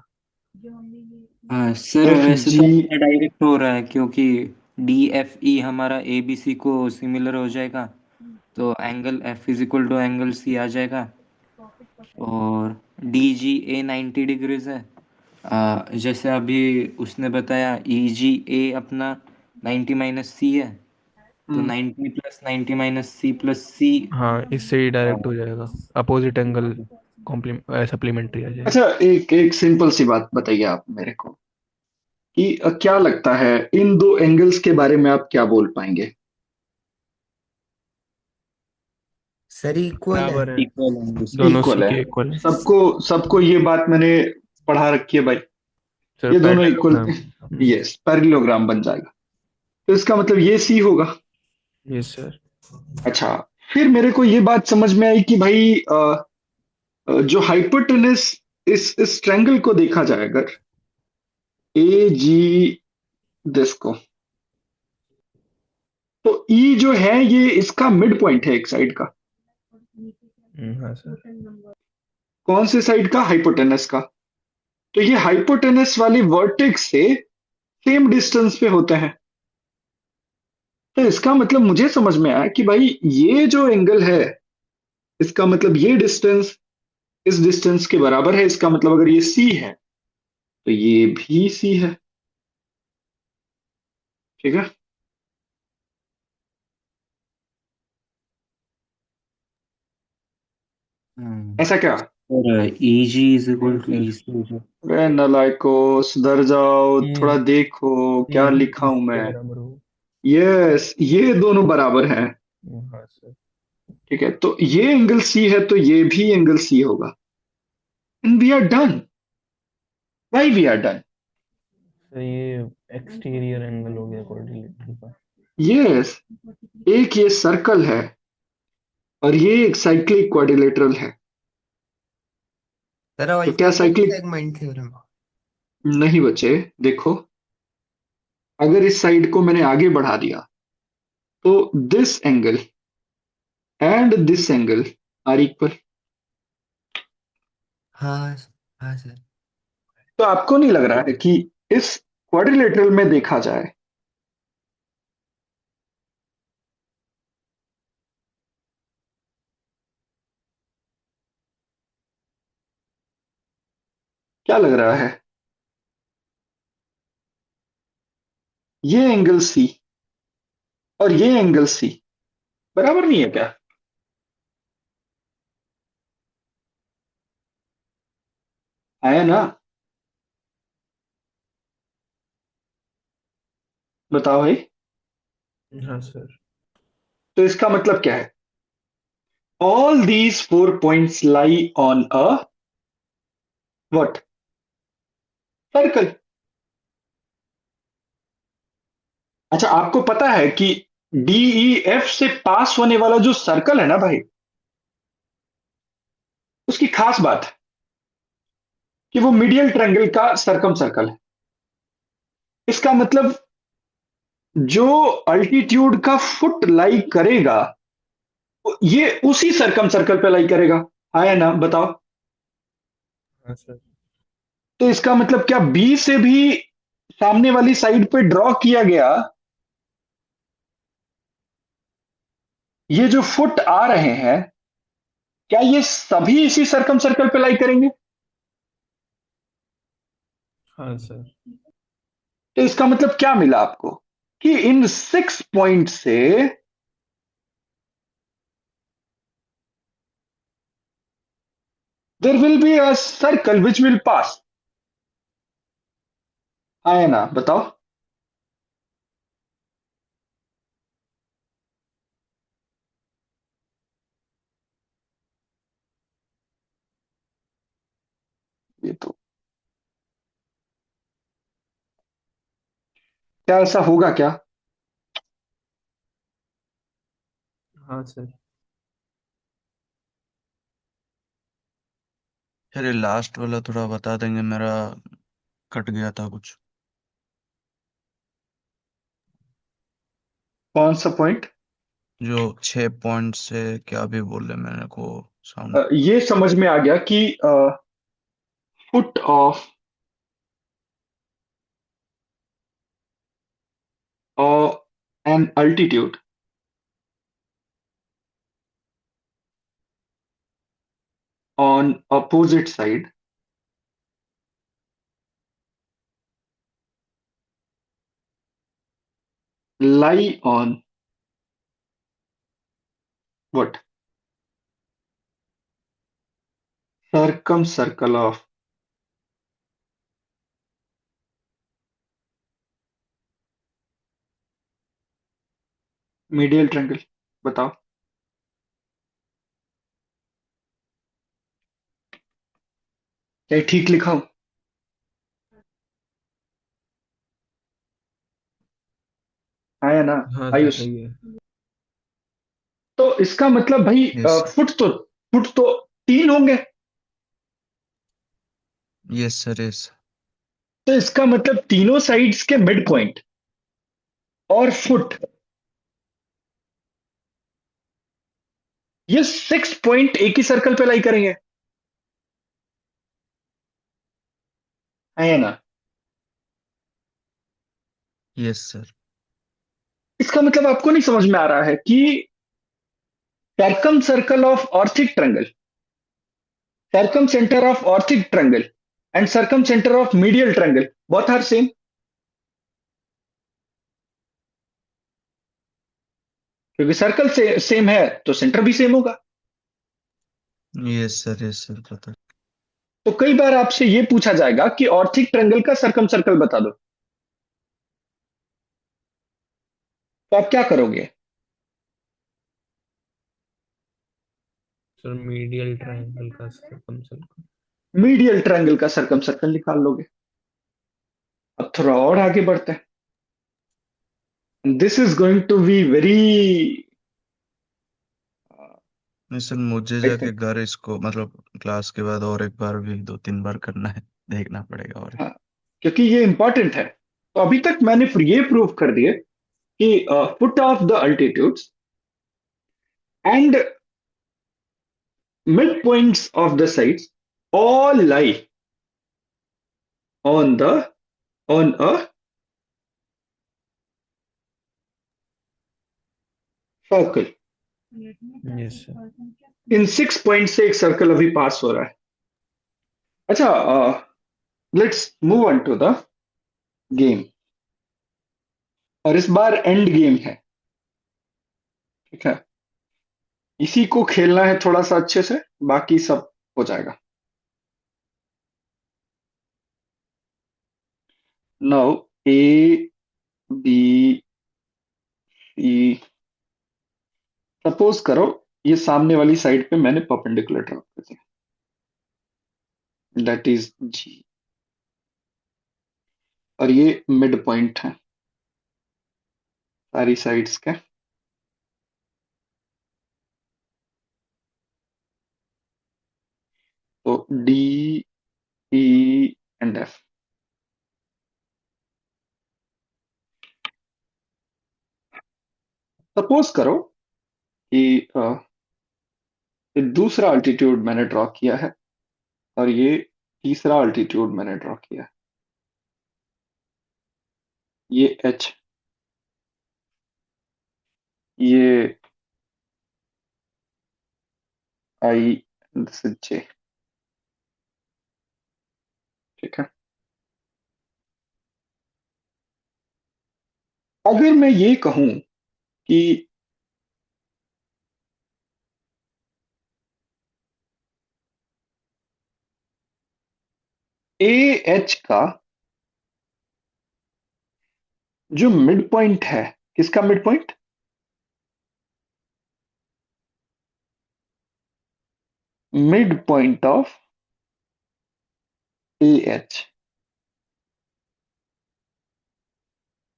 हाँ सर, एफ वैसे जी तो अपना डायरेक्ट हो रहा है क्योंकि DFE हमारा ABC को सिमिलर हो जाएगा, तो angle F is equal to angle C आ जाएगा। और DGA 90 डिग्रीज है। जैसे अभी उसने बताया EGA अपना 90 - c है, तो 90 + 90 - c + c। हाँ, इससे ही डायरेक्ट हो जाएगा, अपोजिट एंगल सप्लीमेंट्री आ अच्छा, जाएगा। एक एक सिंपल सी बात बताइए आप मेरे को कि क्या लगता है इन दो एंगल्स के बारे में आप क्या बोल पाएंगे? सर इक्वल है। बराबर है, इक्वल होंगे सर। दोनों इक्वल सी है? के इक्वल है। सबको सबको ये बात मैंने पढ़ा रखी है भाई। सर ये दोनों इक्वल, पैरेललोग्राम। यस, पैरेललोग्राम बन जाएगा। तो इसका मतलब ये सी होगा। Yes sir. अच्छा, फिर मेरे को ये बात समझ में आई कि भाई जो हाइपोटेनस इस ट्रायंगल को देखा जाए अगर, ए जी दिस को, तो ई जो है ये इसका मिड पॉइंट है एक साइड का। हाँ सर। कौन से साइड का? हाइपोटेनस का। तो ये हाइपोटेनस वाली वर्टेक्स से सेम डिस्टेंस पे होते हैं। तो इसका मतलब मुझे समझ में आया कि भाई ये जो एंगल है, इसका मतलब ये डिस्टेंस इस डिस्टेंस के बराबर है। इसका मतलब अगर ये सी है तो ये भी सी है, ठीक है। ऐसा क्या? और EG is equal yes to sir. EC हो जाएगा। अरे नालायको, सुधर जाओ, थोड़ा ए देखो क्या जी लिखा ई हूं सी के मैं। बराबर हो। यस, ये दोनों बराबर हैं, हाँ सर। ठीक है। तो ये एंगल सी है तो ये भी एंगल सी होगा। And we are done. Why we are done? तो ये एक्सटीरियर एंगल हो गया कोऑर्डिनेटर का। यस, एक ये सर्कल है और ये एक साइक्लिक क्वाड्रिलेटरल है। सर तो क्या अल्टरनेट साइक्लिक सेगमेंट थ्योरम। नहीं बचे? देखो, अगर इस साइड को मैंने आगे बढ़ा दिया तो this angle and this angle are equal. हाँ। हाँ सर। तो आपको नहीं लग रहा है कि इस क्वाड्रिलेटरल में देखा जाए क्या लग रहा है? ये एंगल सी और ये एंगल सी बराबर नहीं है क्या? है ना? बताओ भाई। हाँ सर। तो इसका मतलब क्या है? All these 4 points lie on a what? Circle. अच्छा, आपको पता है कि डीईएफ से पास होने वाला जो सर्कल है ना भाई, उसकी खास बात है कि वो मीडियल ट्रायंगल का सरकम सर्कल है। इसका मतलब जो अल्टीट्यूड का फुट लाई करेगा, ये उसी सरकम सर्कल पे लाई करेगा। हाँ या ना? बताओ। हाँ सर। तो इसका मतलब क्या बी से भी सामने वाली साइड पे ड्रॉ किया गया ये जो फुट आ रहे हैं, क्या ये सभी इसी सरकम सर्कल पे लाई करेंगे? हाँ सर। तो इसका मतलब क्या मिला आपको कि इन 6 पॉइंट से there will be a circle which will पास। हाँ या ना? बताओ। ये तो क्या ऐसा होगा क्या? हाँ सर। अरे लास्ट वाला थोड़ा बता देंगे, मेरा कट गया था कुछ। कौन सा पॉइंट? जो 6 पॉइंट से क्या भी बोले मेरे को साउंड। ये समझ में आ गया कि foot of an altitude on opposite side lie on what? Circumcircle of medial triangle। बताओ। क्या ये ठीक लिखा हूं? हाँ या ना? हाँ सर आयुष। सही है। तो इसका मतलब भाई यस फुट तो 3 होंगे। Yes sir yes. तो इसका मतलब तीनों साइड्स के मिड पॉइंट और फुट, ये 6 पॉइंट एक ही सर्कल पे लाई करेंगे। हाँ या ना? Yes sir. इसका मतलब आपको नहीं समझ में आ रहा है कि circumcircle of orthic triangle, circumcentre of orthic triangle and circumcentre of medial triangle both are same. क्योंकि सर्कल से सेम है तो सेंटर भी सेम होगा। यस सर पता। तो कई बार आपसे यह पूछा जाएगा कि ऑर्थिक ट्रायंगल का सर्कम सर्कल बता दो, तो आप क्या करोगे? सर मीडियल ट्रायंगल का सर्कम सर्कल। मीडियल ट्रायंगल का सर्कम सर्कल निकाल लोगे। अब थोड़ा और आगे बढ़ते हैं। This is going to be very, नहीं सर, मुझे आई जाके थिंक, घर इसको मतलब क्लास के बाद और एक बार भी 2-3 बार करना है, देखना पड़ेगा और। हाँ, क्योंकि ये इंपॉर्टेंट है। तो अभी तक मैंने ये प्रूव कर दिए कि foot of the altitudes and midpoints of the sides all lie on a circle. Yes sir. इन 6 पॉइंट से एक सर्कल अभी पास हो रहा है। अच्छा, let's move on to the game, और इस बार एंड गेम है, ठीक है। इसी को खेलना है थोड़ा सा अच्छे से, बाकी सब हो जाएगा। Now A B C, suppose करो ये सामने वाली साइड पे मैंने परपेंडिकुलर ड्रॉ कर दिया, दैट इज जी, और ये मिड पॉइंट है सारी साइड्स के। तो D E and F. Suppose करो कि ये दूसरा अल्टीट्यूड मैंने ड्रॉ किया है और ये तीसरा अल्टीट्यूड मैंने ड्रॉ किया है, ये एच, ये आई, दिस इज जे, ठीक है। अगर मैं ये कहूं कि ए एच का जो मिड पॉइंट है, किसका midpoint? Midpoint of A H.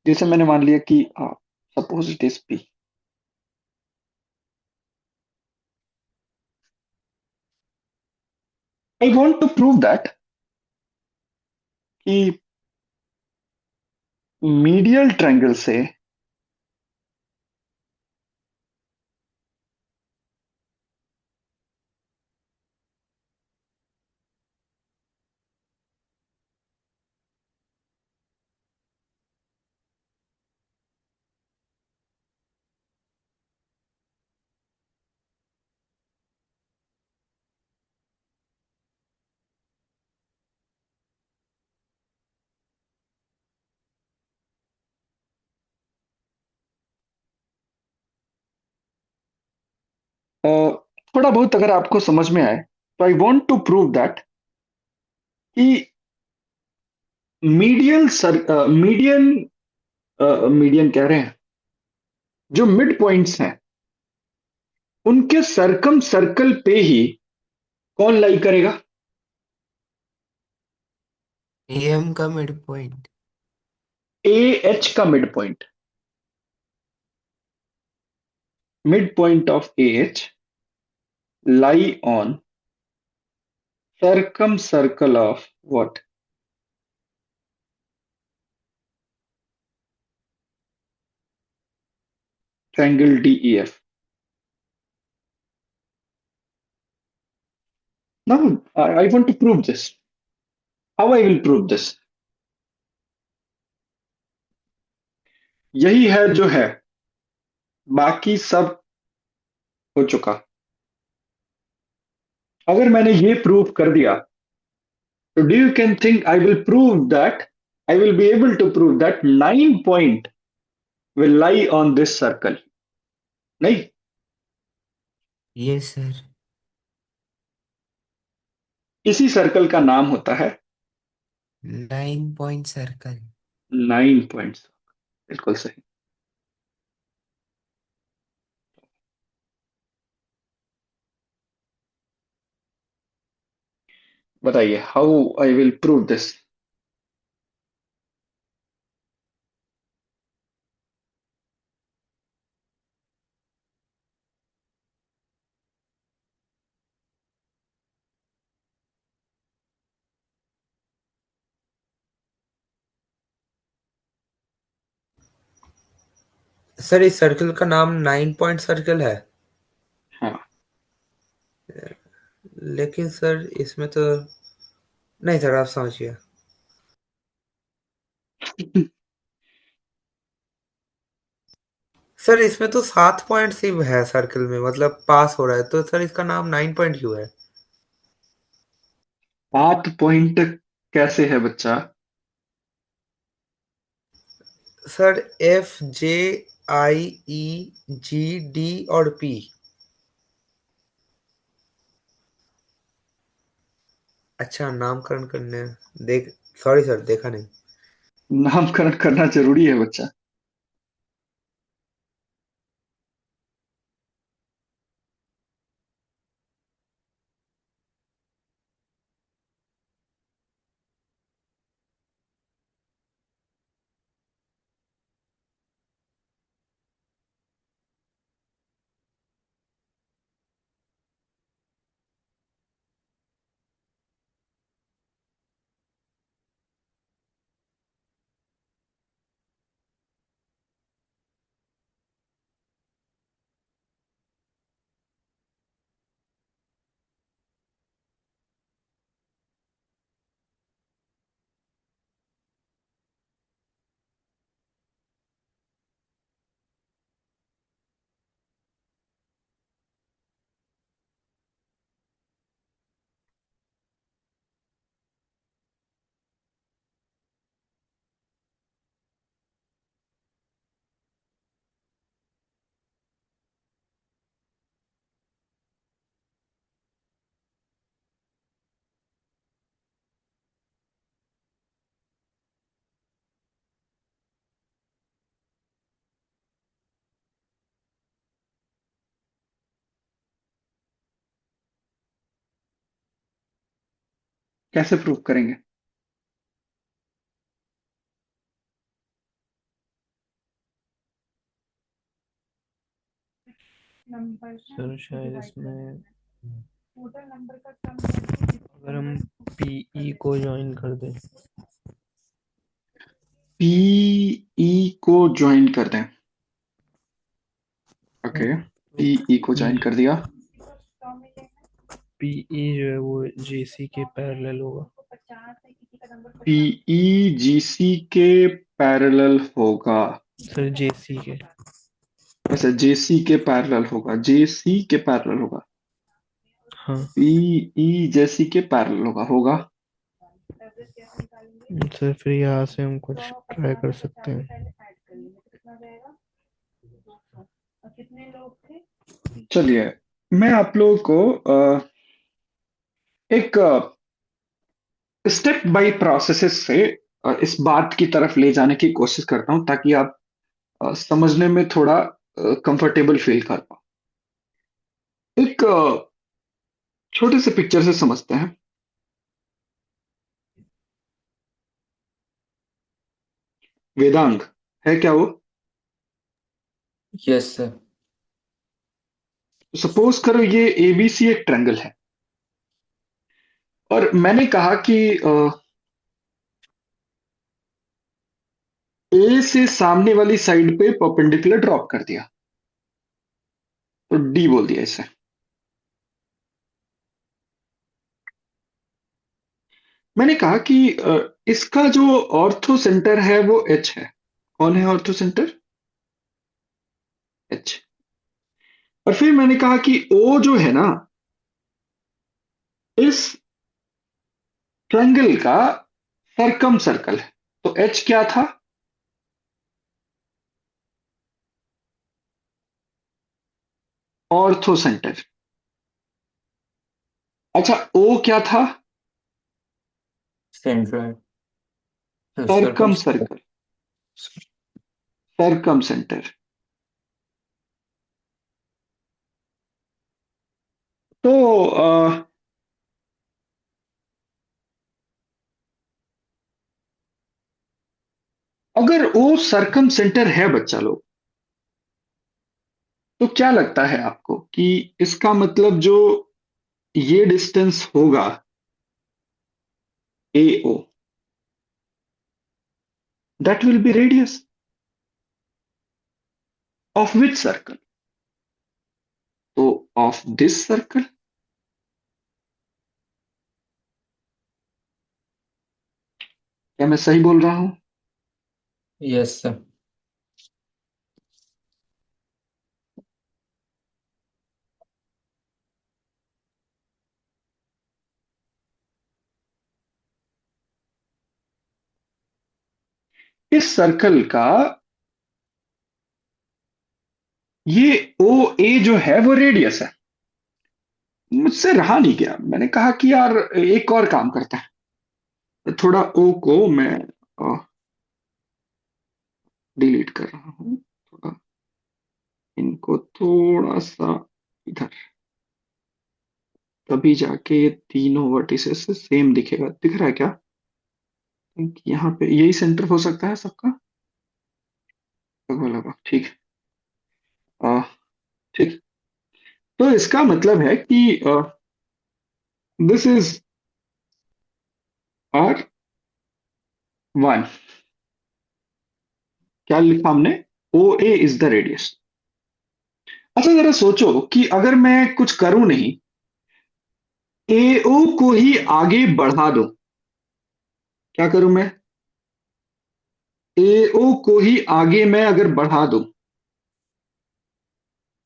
जैसे मैंने मान लिया कि suppose it is P, I want to prove that कि मीडियल ट्रायंगल से थोड़ा बहुत अगर आपको समझ में आए, तो I want to prove that कि मीडियल सर मीडियन मीडियन कह रहे हैं, जो मिड पॉइंट्स हैं उनके सरकम सर्कल पे ही कौन लाई करेगा? एम का मिड पॉइंट। ए एच का midpoint of A H lie on circumcircle of what? Triangle DEF. Now I want to prove this. How I will prove this? यही है जो है, बाकी सब हो चुका। अगर मैंने ये प्रूव कर दिया, तो do you can think I will prove that, I will be able to prove that 9 point will lie on this circle? नहीं। Yes sir. इसी सर्कल का नाम होता है 9 पॉइंट सर्कल। 9 पॉइंट्स। बिल्कुल सही। बताइए how I will prove this? Sir इस सर्कल का नाम 9 पॉइंट सर्कल है, हाँ। लेकिन सर इसमें तो नहीं सर, आप समझिए। सर इसमें तो 7 पॉइंट ही है सर्कल में, मतलब पास हो रहा है, तो सर इसका नाम 9 पॉइंट क्यों है? 7 पॉइंट कैसे है बच्चा? सर FJIEGD और P। अच्छा, नामकरण करने देख। सॉरी सर, देखा नहीं। नामकरण करना जरूरी है बच्चा। कैसे प्रूव करेंगे? सर शायद इसमें अगर हम पीई को ज्वाइन कर दें। पीई को ज्वाइन कर दें। ओके, तो पीई को ज्वाइन कर दिया। पीई जो है वो जेसी के पैरेलल होगा। पीई जीसी के पैरेलल होगा। सर जेसी के। अच्छा, जेसी के पैरेलल होगा, जेसी के पैरेलल होगा। हाँ पीई जेसी के पैरेलल होगा। सर फिर यहाँ से हम कुछ ट्राई कर सकते हैं। चलिए, मैं आप लोगों को एक स्टेप बाय प्रोसेसेस से इस बात की तरफ ले जाने की कोशिश करता हूं, ताकि आप समझने में थोड़ा कंफर्टेबल फील कर पाओ। एक छोटे से पिक्चर से समझते हैं। वेदांग है क्या वो? Yes sir. सपोज करो ये एबीसी एक ट्रायंगल है, और मैंने कहा कि ए से सामने वाली साइड पे परपेंडिकुलर ड्रॉप कर दिया, तो डी बोल दिया इसे। मैंने कहा कि इसका जो ऑर्थो सेंटर है वो एच है। कौन है ऑर्थो सेंटर? एच। और फिर मैंने कहा कि ओ जो है ना, इस ट्रायंगल का सरकम सर्कल है। तो एच क्या था? Orthocentre. अच्छा, ओ क्या था? Centroid. Circum circum. Circle, circumcentre. तो अगर ओ सरकम सेंटर है बच्चा लोग, तो क्या लगता है आपको कि इसका मतलब जो ये डिस्टेंस होगा A O, that will be radius of which circle? तो ऑफ दिस सर्कल। क्या मैं सही बोल रहा हूं? Yes sir. इस सर्कल का ये ओ ए जो है वो रेडियस है। मुझसे रहा नहीं गया, मैंने कहा कि यार एक और काम करता है, थोड़ा ओ को मैं डिलीट कर रहा हूँ, थोड़ा इनको थोड़ा सा इधर, तभी जाके ये तीनों वर्टिसेस से सेम दिखेगा। दिख रहा है क्या? यहाँ पे यही सेंटर हो सकता है सबका, लगभग लगभग ठीक है। ठीक। तो इसका मतलब है कि दिस इज आर वन। क्या लिखा हमने? ओ ए इज द रेडियस। अच्छा जरा सोचो कि अगर मैं कुछ करूं नहीं, ए ओ को ही आगे बढ़ा दो, क्या करूं मैं? ए ओ को ही आगे मैं अगर बढ़ा दूं,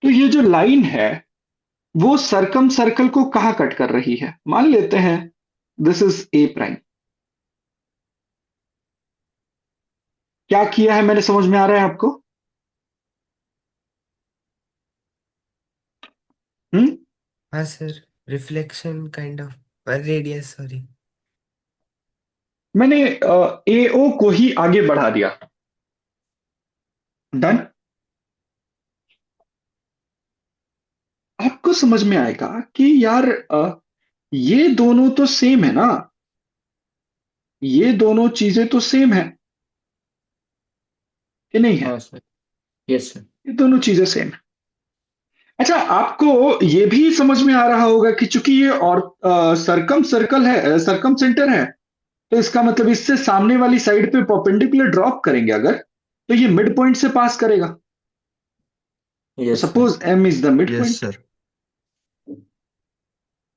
तो ये जो लाइन है वो सरकम सर्कल को कहाँ कट कर रही है? मान लेते हैं दिस इज ए प्राइम। क्या किया है मैंने, समझ में आ रहा है आपको? हम्म। हाँ sir, reflection kind of, radius sorry. मैंने ए ओ को ही आगे बढ़ा दिया। डन। आपको समझ में आएगा कि यार ये दोनों तो सेम है ना, ये दोनों चीजें तो सेम है कि नहीं है? हाँ सर। Yes sir. ये दोनों चीजें सेम है। अच्छा आपको ये भी समझ में आ रहा होगा कि चूंकि ये और सरकम सर्कल है, सरकम सेंटर है, तो इसका मतलब इससे सामने वाली साइड पे परपेंडिकुलर ड्रॉप करेंगे अगर, तो ये मिड पॉइंट से पास करेगा। तो yes sir. Suppose M is the mid yes point. Sir.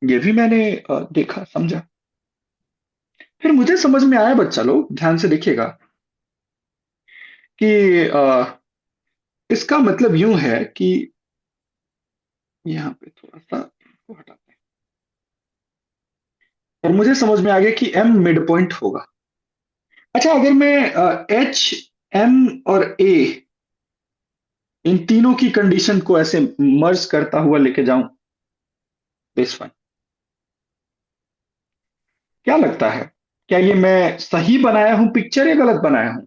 ये भी मैंने देखा समझा। फिर मुझे समझ में आया, बच्चा लोग ध्यान से देखिएगा कि इसका मतलब यूं है कि यहाँ पे थोड़ा सा इसको हटाते हैं, और मुझे समझ में आ गया कि एम मिड पॉइंट होगा। अच्छा अगर मैं एच एम और ए इन तीनों की कंडीशन को ऐसे मर्ज करता हुआ लेके जाऊं दिस वन, क्या लगता है? क्या ये मैं सही बनाया हूं पिक्चर या गलत बनाया हूं?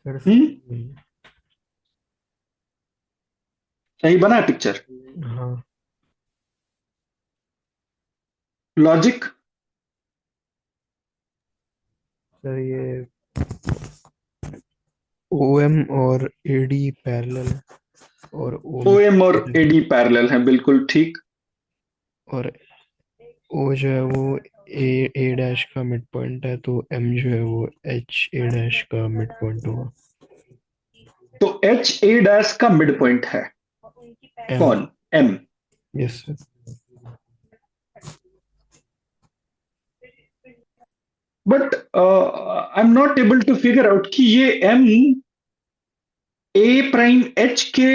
सर हम्म। सही सही बना है पिक्चर? है। हाँ लॉजिक? सर, ये ओ एम और ए डी पैरेलल है, और ओ ओ में एम और ए पैरेलल, डी पैरेलल है, बिल्कुल ठीक। और ओ जो है वो ए डैश का मिड पॉइंट है, तो एम जो है वो एच ए डैश का मिड पॉइंट होगा। तो एच ए डैश का मिड पॉइंट है एम। कौन? M. Yes sir. But I am not able to figure out कि ये एम ए प्राइम एच के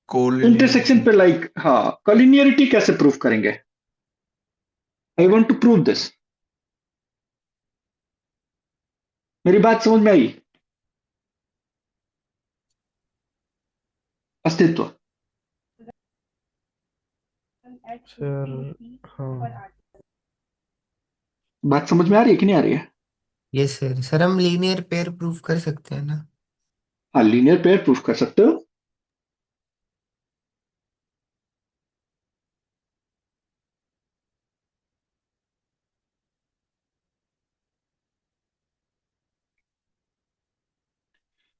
इंटरसेक्शन कोलिनियरिटी। पे लाइक, हाँ कॉलिनियरिटी कैसे प्रूव करेंगे? I want to prove this. मेरी बात समझ में आई? अस्तित्व। सर हाँ। बात समझ में आ रही है कि नहीं आ रही है? यस सर, सर हम लीनियर पेयर प्रूफ कर सकते हैं ना? हाँ लीनियर पेयर प्रूफ कर सकते हो।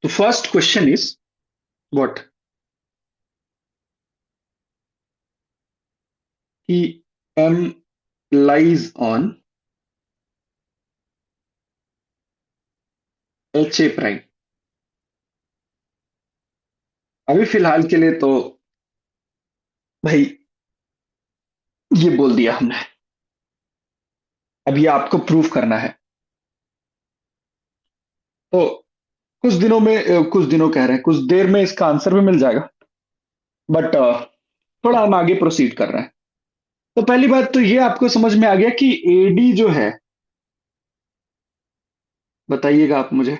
तो फर्स्ट क्वेश्चन इज व्हाट, कि M lies on H A prime. अभी फिलहाल के लिए तो भाई ये बोल दिया हमने, अब ये आपको प्रूफ करना है। तो कुछ दिनों में कुछ दिनों कह रहे हैं, कुछ देर में इसका आंसर भी मिल जाएगा। बट थोड़ा हम आगे प्रोसीड कर रहे हैं। तो पहली बात तो ये आपको समझ में आ गया कि एडी जो है, बताइएगा आप मुझे,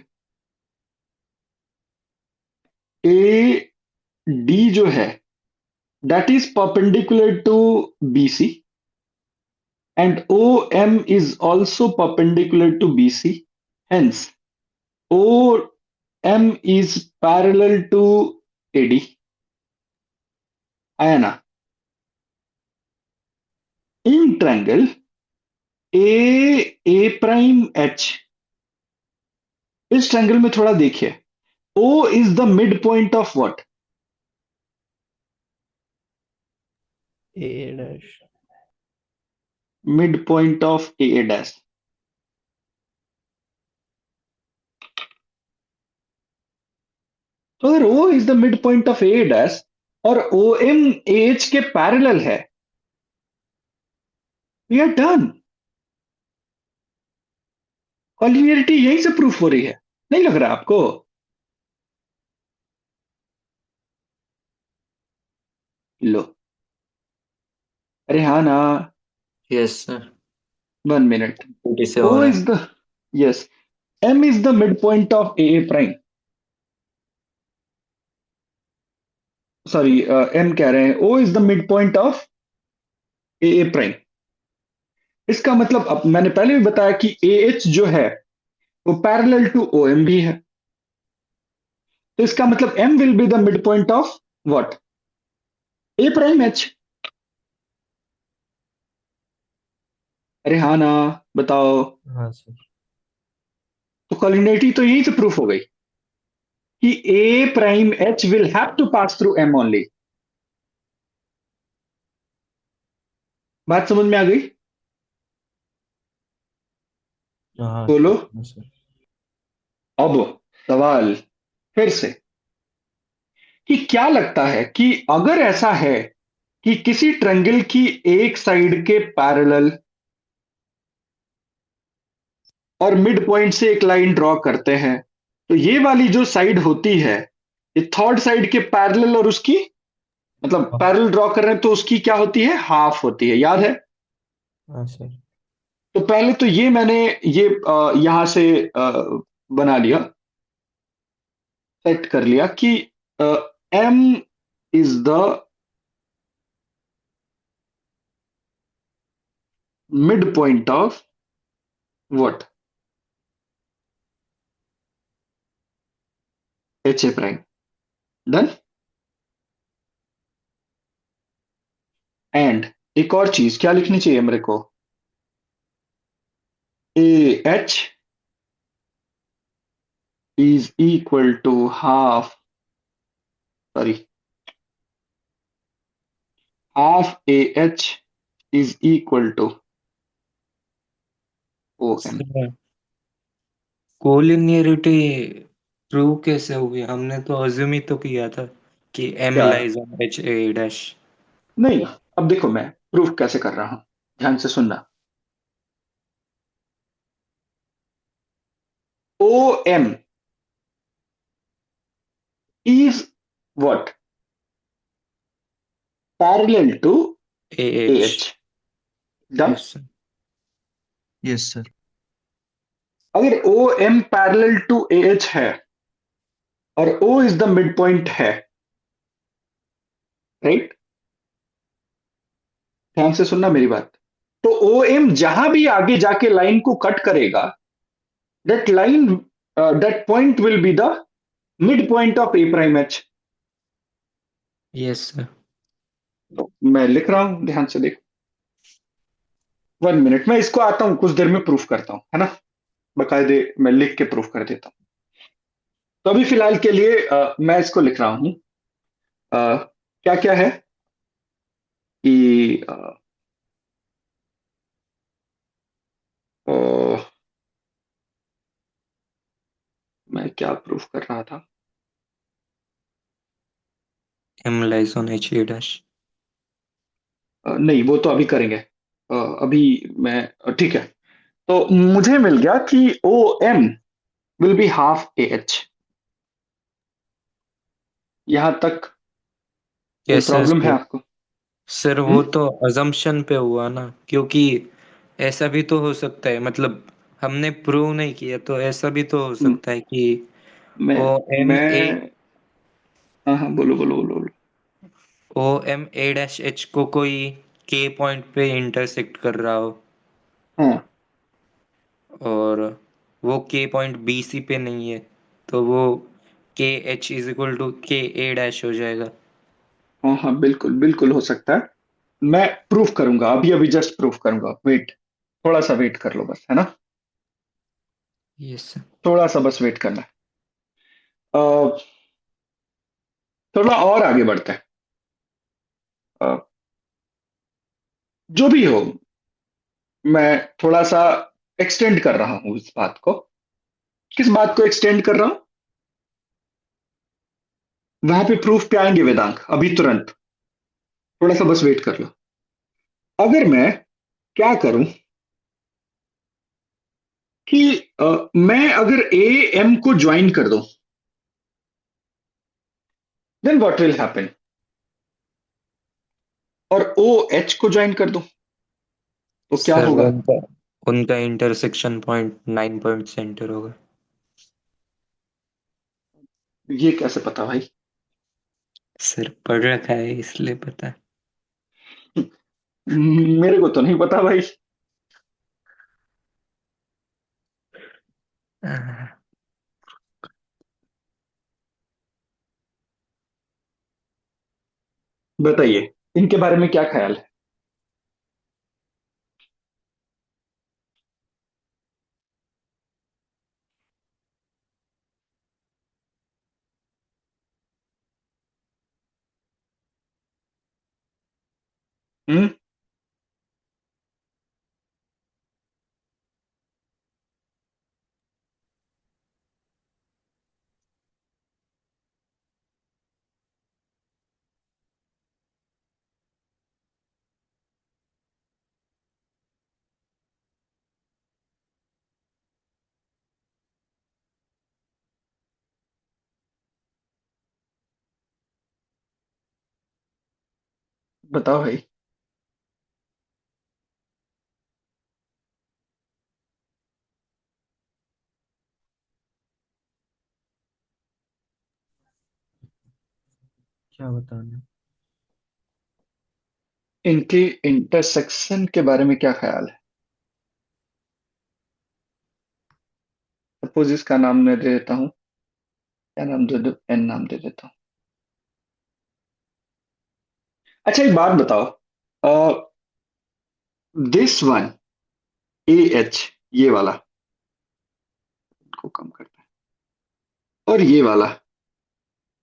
ए डी जो है that is perpendicular to BC and OM is also perpendicular to BC. Hence, OM is parallel to AD. आया ना? In triangle A prime H, इस ट्रायंगल में थोड़ा देखिए, O is the midpoint of what? A dash. Midpoint of AA dash. तो अगर O is the midpoint of AA dash और OM AH के पैरेलल है, we are done. कॉलिनियरिटी यहीं से प्रूफ हो रही है, नहीं लग रहा आपको? लो, अरे हाँ ना, यस सर, 1 minute. छोटे से हो O रहा is है। the, yes, M is the midpoint of AA prime. Sorry, M कह रहे हैं, O is the midpoint of AA prime. इसका मतलब, अब मैंने पहले भी बताया कि AH जो है वो पैरेलल टू OM भी है, तो इसका मतलब M will be the midpoint of what? A prime H. अरे हाँ ना, बताओ। हाँ सर। तो कॉलिनियरिटी तो यहीं से प्रूफ हो गई कि A prime H will have to pass through M only. बात समझ में आ गई? हाँ बोलो। हाँ सर। अब सवाल फिर से कि क्या लगता है कि अगर ऐसा है कि किसी ट्रायंगल की एक साइड के पैरेलल और मिड पॉइंट से एक लाइन ड्रॉ करते हैं, तो ये वाली जो साइड होती है, ये थर्ड साइड के पैरेलल और उसकी, मतलब पैरेलल ड्रॉ कर रहे हैं तो उसकी क्या होती है? हाफ होती है, याद है? हाँ सर। तो पहले तो ये मैंने ये यहां से बना लिया, सेट कर लिया कि M is the midpoint of what? HA prime. Done. And एक और चीज क्या लिखनी चाहिए मेरे को? AH is equal to half, sorry, half AH is equal to OM. Collinearity prove कैसे होगी? हमने तो अज्यूम ही तो किया था कि M क्या? Lies on H A dash. नहीं, अब देखो मैं प्रूफ कैसे कर रहा हूं, ध्यान से सुनना। OM is what? Parallel to A AH. H. Done? Yes sir. Yes sir. अगर OM पैरेलल टू AH है और O is the midpoint है, राइट? ध्यान से सुनना मेरी बात। तो OM जहां भी आगे जाके लाइन को कट करेगा, that line, that point will be the midpoint of A prime H. Yes sir. तो मैं लिख रहा हूं, ध्यान से देखो। 1 मिनट, मैं इसको आता हूं, कुछ देर में प्रूफ करता हूं, है ना? बकायदे मैं लिख के प्रूफ कर देता हूं। तो अभी फिलहाल के लिए मैं इसको लिख रहा हूं। क्या क्या है कि मैं क्या प्रूफ कर रहा था? M lies on H A dash. नहीं, वो तो अभी करेंगे। अभी मैं, ठीक है। तो मुझे मिल गया कि OM will be half AH। यहां तक कोई यस प्रॉब्लम है सर। आपको? सर वो तो अजम्पशन पे हुआ ना, क्योंकि ऐसा भी तो हो सकता है, मतलब हमने प्रूव नहीं किया, तो ऐसा भी तो हो हम्म, सकता है कि मैं ओ एम ए मैं हाँ हाँ, बोलो बोलो बोलो बोलो। O M A dash H को कोई के पॉइंट पे इंटरसेक्ट कर रहा हो, हाँ और वो के पॉइंट बी सी पे नहीं है, तो वो के एच इज इक्वल टू के ए डैश हो जाएगा। हाँ हाँ, बिल्कुल बिल्कुल हो सकता है। मैं प्रूफ करूंगा, अभी अभी जस्ट प्रूफ करूंगा, वेट, थोड़ा सा वेट कर लो बस, है ना। यस। थोड़ा सा बस वेट करना है। थोड़ा और आगे बढ़ते हैं। अ, जो भी हो, मैं थोड़ा सा एक्सटेंड कर रहा हूँ इस बात को। किस बात को एक्सटेंड कर रहा हूँ? वहां पे प्रूफ पे आएंगे वेदांत, अभी तुरंत। थोड़ा सा बस वेट कर लो। अगर मैं क्या करूं कि मैं अगर ए एम को ज्वाइन कर दूं, देन व्हाट विल हैपन, और ओ एच को ज्वाइन कर दूं तो क्या सर होगा? उनका उनका इंटरसेक्शन पॉइंट 9 पॉइंट सेंटर होगा। ये कैसे पता भाई? सर पढ़ रखा है इसलिए पता मेरे को तो नहीं पता भाई। है। बताइए, इनके बारे में क्या ख्याल है? हम्म, बताओ भाई। क्या बताना? इनके इंटरसेक्शन के बारे में क्या ख्याल है? सपोज इसका नाम मैं दे देता हूँ, क्या नाम दे दो, एन नाम दे देता हूँ। अच्छा एक बात बताओ, दिस वन, ए एच, ये वाला को कम करता है, और ये वाला,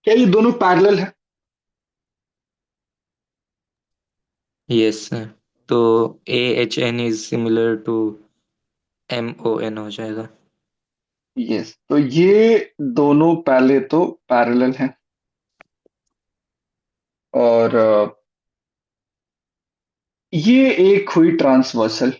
क्या ये दोनों पैरेलल है? यस सर, तो A H N is similar to M O N हो जाएगा। यस, तो ये दोनों पहले तो पैरेलल हैं, और ये एक हुई ट्रांसवर्सल,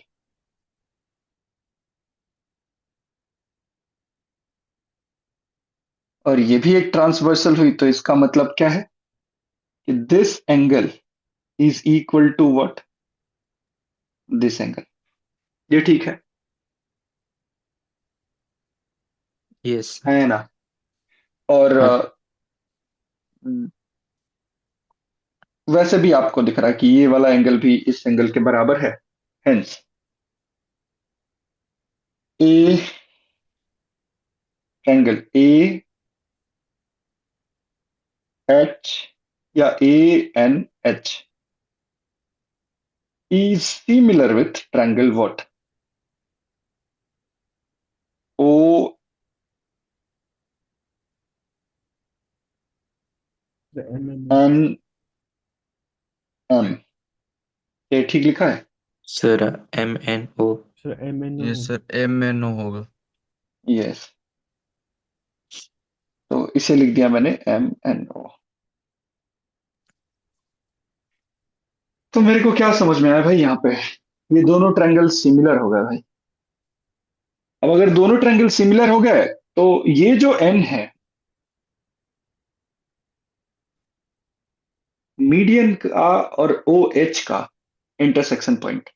और ये भी एक ट्रांसवर्सल हुई, तो इसका मतलब क्या है कि this angle is equal to what, this angle. ये ठीक यस। है ना? और हाँ वैसे भी आपको दिख रहा है कि ये वाला एंगल भी इस एंगल के बराबर है। Hence A, angle A H या A N H is similar with triangle what, O M N O. N M, ये ठीक लिखा है? Sir, M N O. Sir M N ये O. Sir M N O होगा। Yes, तो इसे लिख दिया मैंने MNO। तो मेरे को क्या समझ में आया भाई यहाँ पे, ये दोनों ट्रायंगल सिमिलर हो गए भाई। अब अगर दोनों ट्रायंगल सिमिलर हो गए, तो ये जो N है, मीडियन का और ओ एच का इंटरसेक्शन पॉइंट?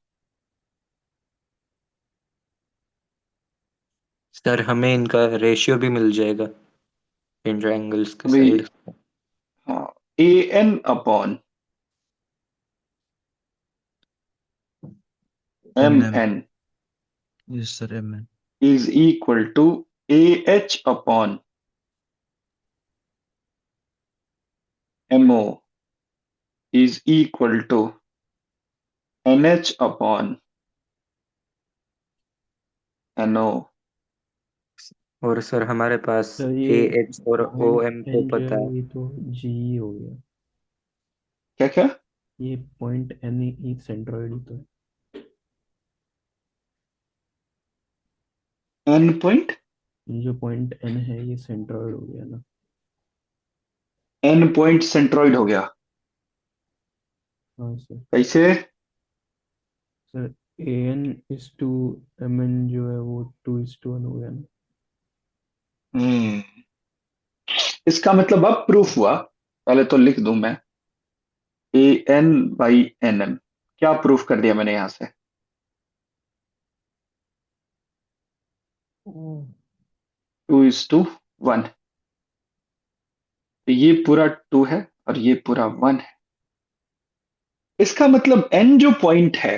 सर हमें इनका रेशियो भी मिल जाएगा इन ट्रायंगल्स के अभी साइड। हाँ, A N upon M N M. N yes sir, M N. Is equal to A H upon M O is equal to N H upon N O. और sir हमारे पास sir A ये H और O point M तो N जो पता है है। ये तो जी हो गया। क्या क्या? ये पॉइंट एन ही सेंट्रोइड ही तो है। एन पॉइंट ये जो पॉइंट एन है ये सेंट्रोइड हो गया ना। एन पॉइंट सेंट्रोइड हो गया। हाँ सर। कैसे? Sir A N is to M N जो है वो 2:1 हो गया ना। हम्म, इसका मतलब अब प्रूफ हुआ। पहले तो लिख दूं मैं, A N by N M. क्या प्रूफ कर दिया मैंने यहां से? 2:1। ये पूरा 2 है और ये पूरा 1 है। इसका मतलब एन जो पॉइंट है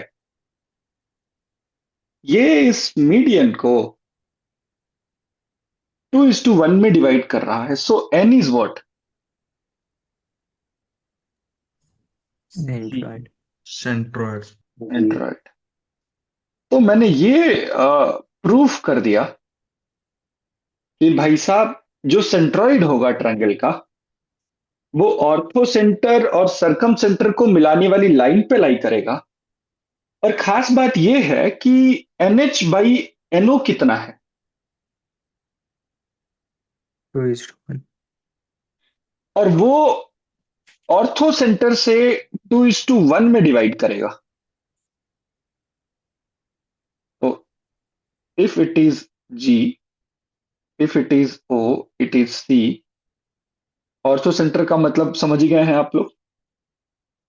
ये इस मीडियन को 2:1 में डिवाइड कर रहा है। So N is what? G. Centroid. Centroid. G. Android. तो मैंने ये प्रूफ कर दिया कि भाई साहब जो सेंट्रॉइड होगा ट्रायंगल का वो ऑर्थो सेंटर और सरकम सेंटर को मिलाने वाली लाइन पे लाई करेगा। और खास बात यह है कि NH बाई NO कितना है? 2:1। और वो ऑर्थो सेंटर से 2:1 में डिवाइड करेगा। तो if it is G, if it is O, it is C। Ortho centre का मतलब समझ ही गए हैं आप लोग,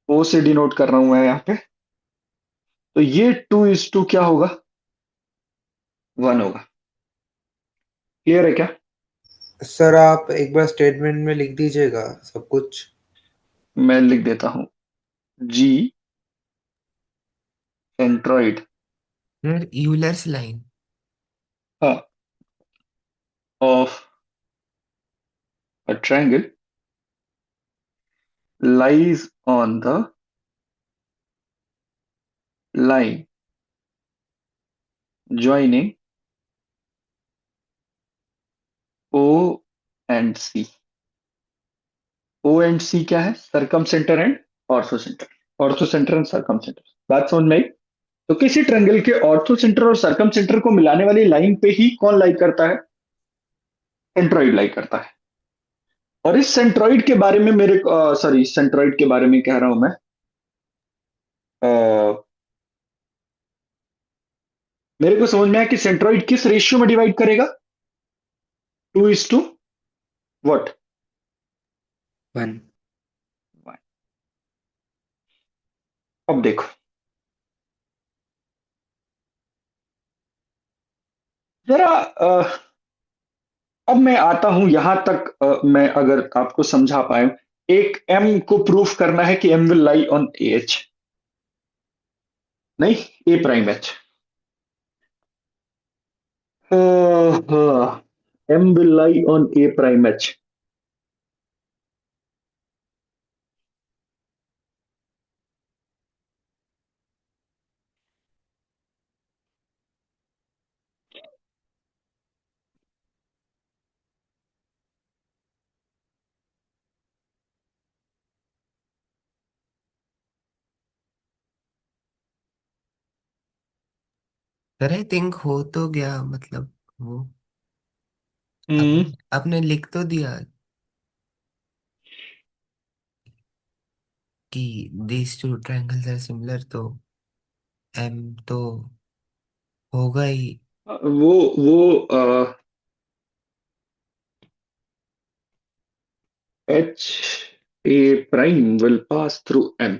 O से डिनोट कर रहा हूं मैं यहाँ पे। तो ये 2:2 क्या होगा? 1 होगा। क्लियर है क्या? सर आप एक बार स्टेटमेंट में लिख दीजिएगा सब कुछ। मैं लिख देता हूं, G centroid, sir Euler's line. हाँ, of a triangle lies on the line joining O and C। O and C क्या है? Circumcentre and orthocentre. Orthocentre and circumcentre, बात समझ में आई? तो किसी ट्रायंगल के ऑर्थो सेंटर और सरकम सेंटर को मिलाने वाली लाइन पे ही कौन लाई करता है? सेंट्रॉइड लाई करता है। और इस सेंट्रॉइड के बारे में मेरे, सॉरी, सेंट्रॉइड के बारे में कह रहा हूं मैं, अ, मेरे को समझ में आया कि सेंट्रॉइड किस रेशियो में डिवाइड करेगा? 2:, व्हाट? 1। अब देखो, जरा अब मैं आता हूं यहां तक। मैं अगर आपको समझा पाए, एक एम को प्रूफ करना है कि M will lie on H, नहीं, A prime H. M will lie on A prime H. Sir I think हो तो गया, मतलब वो हम्म। आपने आपने लिख तो दिया कि these two triangles are similar, तो एम तो होगा ही। वो H A prime will pass through M.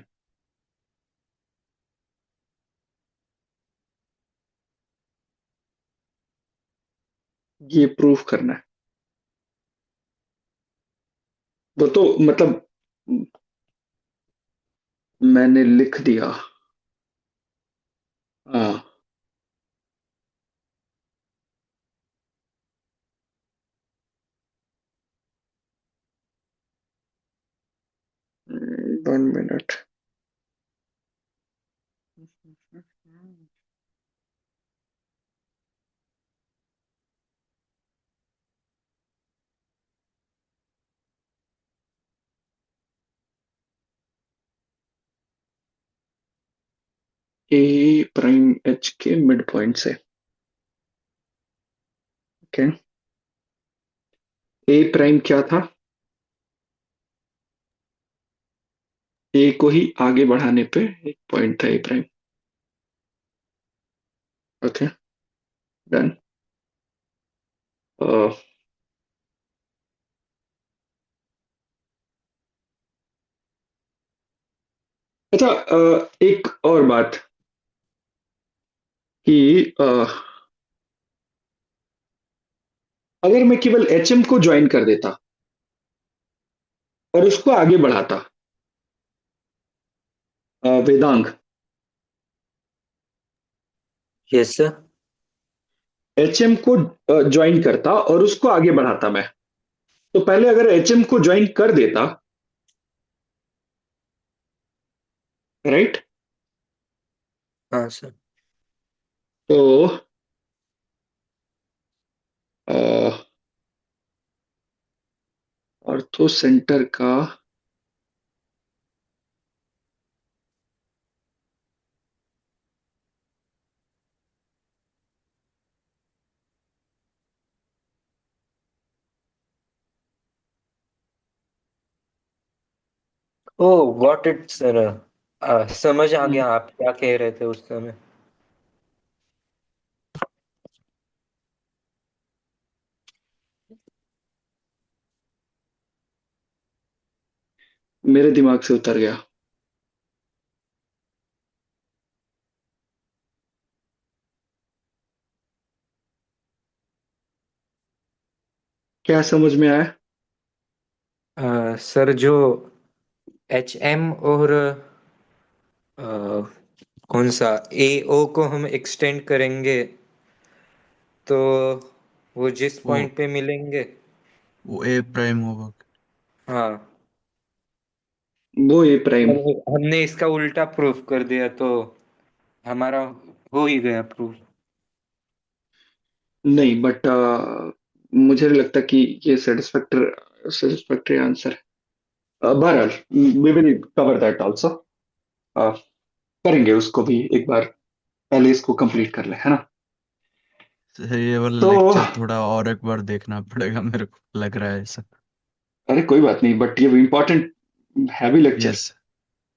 ये प्रूफ करना है। वो तो मतलब मैंने लिख दिया। हाँ, 1 minute। ए प्राइम एच के मिड पॉइंट से। ओके, ए प्राइम क्या था? ए को ही आगे बढ़ाने पे एक पॉइंट था ए प्राइम। Okay, done. अच्छा, एक और बात कि अगर मैं केवल एच एम को ज्वाइन कर देता और उसको आगे बढ़ाता, Vedang, yes sir. H M को ज्वाइन करता और उसको आगे बढ़ाता मैं, तो पहले अगर एच एम को ज्वाइन कर देता, राइट, हाँ सर। तो ऑर्थो सेंटर का ओ गॉट इट सर। समझ आ हम्म, गया आप क्या कह रहे थे उस समय। मेरे दिमाग से उतर गया। क्या समझ में आया? सर जो एच एम और कौन सा ए ओ को हम एक्सटेंड करेंगे तो वो जिस वो पॉइंट पे मिलेंगे। वो ए प्राइम होगा। हाँ, वो ए प्राइम। पर हमने इसका उल्टा प्रूफ कर दिया तो हमारा हो ही गया प्रूफ। नहीं, बट मुझे नहीं लगता कि ये सेटिस्फैक्टरी सेटिस्फैक्टरी आंसर है। बहरहाल, we will cover that also. करेंगे उसको भी एक बार, पहले इसको कंप्लीट कर ले, है ना? ये वाला तो लेक्चर थोड़ा और एक बार देखना पड़ेगा, मेरे को लग रहा है ऐसा। अरे कोई बात नहीं, बट ये important heavy lecture. Yes,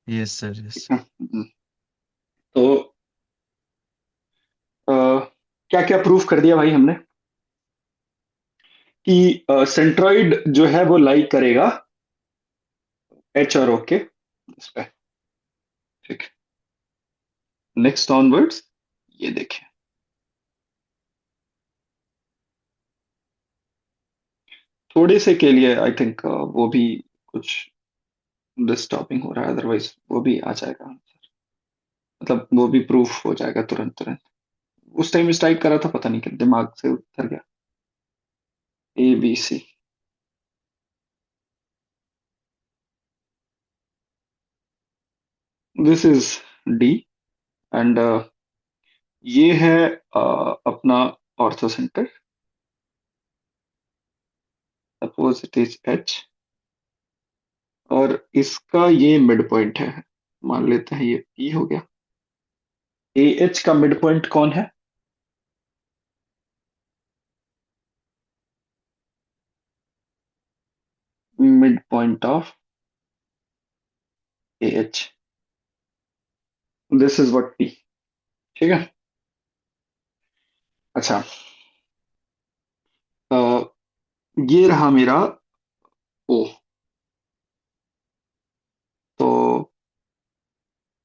yes sir, yes. ठीक है। तो क्या क्या प्रूफ कर दिया भाई हमने कि सेंट्रॉइड जो है वो लाइक करेगा एच और ओ के इस पे। ठीक है, नेक्स्ट ऑनवर्ड्स ये देखें। थोड़े से के लिए आई थिंक वो भी कुछ डिस्टर्बिंग हो रहा है, अदरवाइज वो भी आ जाएगा। मतलब वो भी प्रूफ हो जाएगा तुरंत तुरंत। उस टाइम स्ट्राइक करा था, पता नहीं कि दिमाग से उतर गया। A B C, this is D, and ये है अपना orthocentre. Suppose it is H, और इसका ये मिड पॉइंट है। मान लेते हैं ये पी हो गया। ए एच का मिड पॉइंट कौन है? Mid point of A H, this is what P. ठीक है। अच्छा, अ, ये रहा मेरा ओ।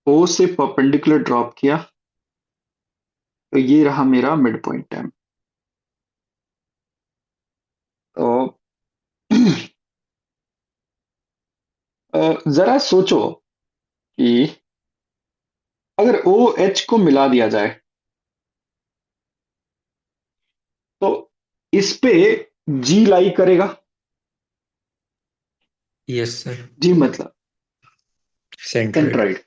ओ से परपेंडिकुलर ड्रॉप किया, तो ये रहा मेरा मिड पॉइंट एम। तो जरा सोचो कि अगर ओ एच को मिला दिया जाए तो इस पे जी लाई करेगा। यस सर, जी मतलब सेंट्रोइड। सेंट्राइड।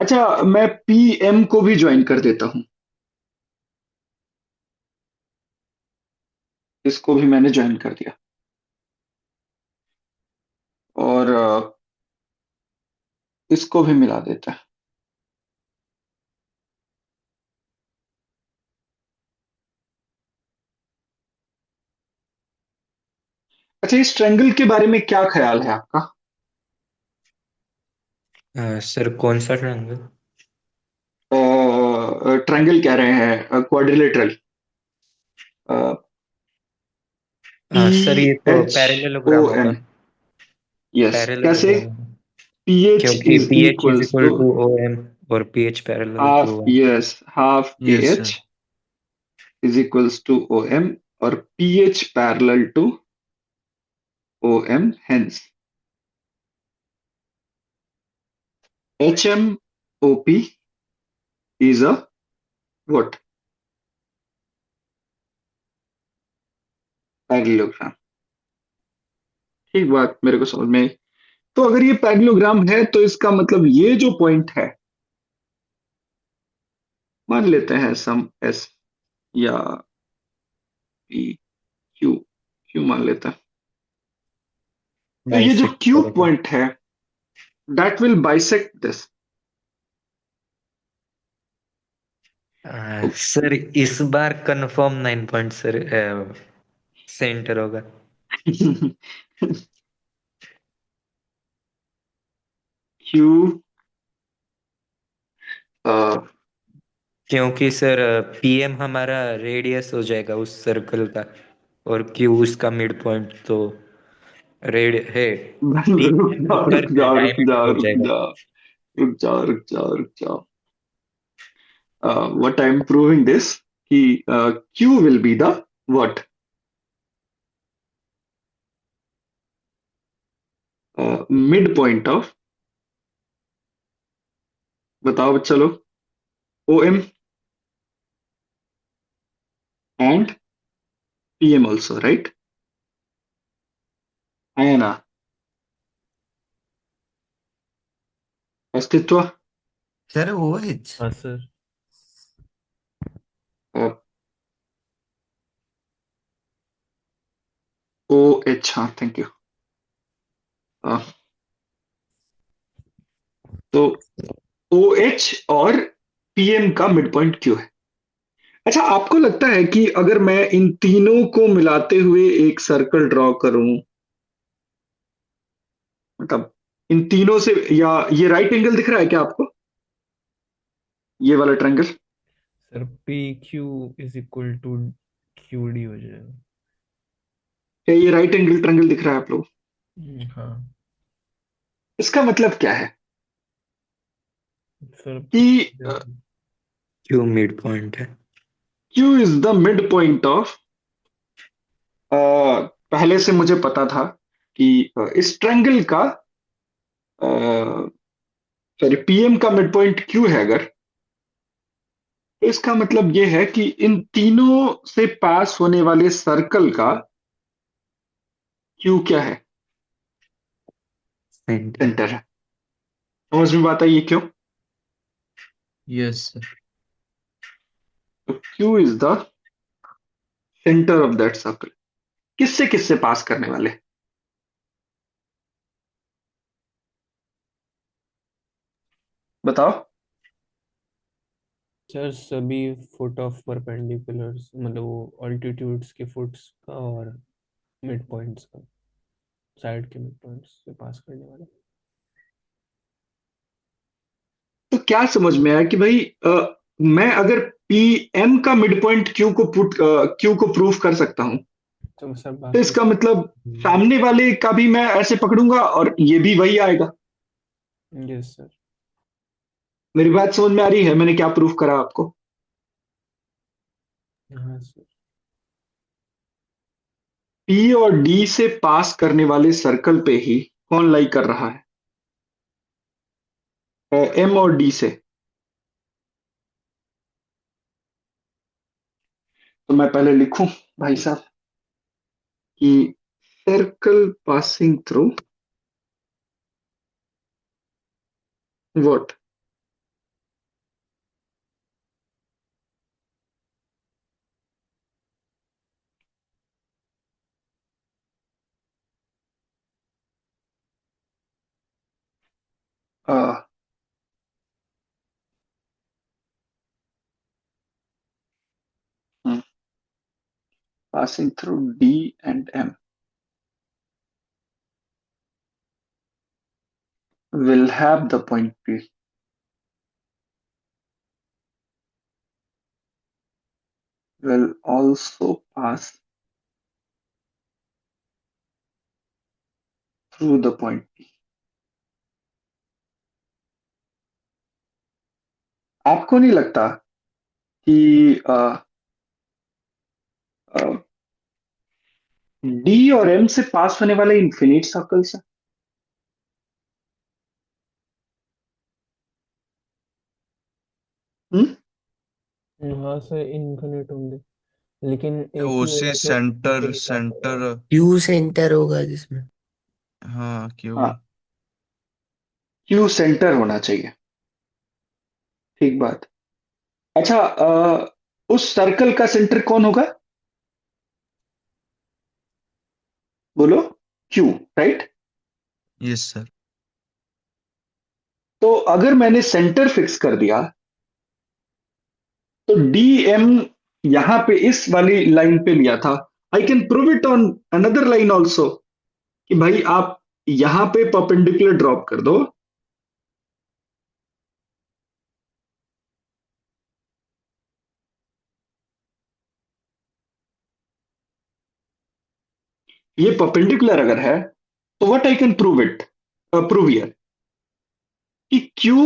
अच्छा, मैं पी एम को भी ज्वाइन कर देता हूं, इसको भी मैंने ज्वाइन कर दिया, और इसको भी मिला देता है। अच्छा, इस ट्रायंगल के बारे में क्या ख्याल है आपका? सर कौन सा ट्रायंगल? ट्रायंगल कह रहे हैं, क्वाड्रिलेटरल। पी सर ये तो एच ओ पैरेललोग्राम एम। होगा। यस, कैसे? पैरेललोग्राम होगा पी एच क्योंकि is P H is equals equal to to O M और P H parallel half, to O M. Yes, half P yes H sir. Is equals to O M, और P H parallel to O M, hence H M O P is a what? Parallelogram. ठीक बात, मेरे को समझ में आई। तो अगर ये पैरेललोग्राम है तो इसका मतलब ये जो पॉइंट है, मान लेते हैं सम एस या पी क्यू, क्यू मान लेते हैं। तो ये जो बाइसेक्ट क्यू करेगा। पॉइंट है, that will bisect this. Sir इस बार कंफर्म 9 पॉइंट सर सेंटर होगा। क्यू क्योंकि सर पीएम हमारा रेडियस हो जाएगा उस सर्कल का, और क्यू उसका मिड पॉइंट, तो रेड है रुक पीएम जाओ रुक पर जाओ रुक डायमीटर जाओ हो रुक जाएगा। जाओ रुक जाओ रुक जाओ रुक जाओ। What I'm proving this, कि Q will be the what? Midpoint of, बताओ बच्चा लोग, OM and PM also, right? है ना अस्तित्व? Sir O H. हाँ सर। ओ एच, हाँ, थैंक यू। तो ओ एच और पीएम का मिड पॉइंट क्यू है। अच्छा, आपको लगता है कि अगर मैं इन तीनों को मिलाते हुए एक सर्कल ड्रॉ करूं, मतलब इन तीनों से, या ये राइट एंगल दिख रहा है क्या आपको, ये वाला triangle? Sir P Q is equal to Q D हो जाएगा। क्या ये राइट एंगल ट्रायंगल दिख रहा है आप लोग? हाँ इसका मतलब क्या है सर। कि क्यू मिड पॉइंट है। Q is the midpoint of, पहले से मुझे पता था कि इस ट्रायंगल का, सॉरी, पीएम का मिड पॉइंट Q है अगर, तो इसका मतलब ये है कि इन तीनों से पास होने वाले सर्कल का Q क्या है? सेंटर। सेंटर है। समझ में बात आई ये क्यों? Yes sir. तो Q is the centre of that circle. किससे पास करने वाले, बताओ? सर सभी फुट ऑफ परपेंडिकुलर्स, मतलब वो ऑल्टीट्यूड्स के फुट्स का और मिड पॉइंट्स का, साइड के मिड पॉइंट्स से पास करने वाला। तो क्या समझ में आया कि भाई, मैं अगर पी एम का मिड पॉइंट क्यू को प्रूव कर सकता हूं, तो सर तो बाकी इसका मतलब सामने वाले का भी मैं ऐसे पकड़ूंगा और ये भी वही आएगा। Yes sir. मेरी बात समझ में आ रही है मैंने क्या प्रूफ करा आपको? हाँ सर। पी और डी से पास करने वाले सर्कल पे ही कौन लाई कर रहा है? एम और डी से। तो मैं पहले लिखूं भाई साहब कि circle passing through what? passing through D and M will have the point P will also pass through the point P. आपको नहीं लगता कि डी और एम से पास होने वाले इन्फिनिट सर्कल्स हैं? हम्म? हाँ सर, इनफिनिट होंगे, लेकिन एक ही उसी होगा जो सेंटर के साथ होगा। सेंटर। क्यू सेंटर होगा जिसमें। हाँ, क्यों? हाँ, क्यू सेंटर होना चाहिए। ठीक बात। अच्छा, उस सर्कल का सेंटर कौन होगा? बोलो। Q, right? Yes sir. तो अगर मैंने सेंटर फिक्स कर दिया तो डी एम यहां पे इस वाली लाइन पे लिया था। आई can prove it on another line also कि भाई आप यहां पे परपेंडिकुलर ड्रॉप कर दो। ये परपेंडिकुलर अगर है तो what I can prove it, prove here कि Q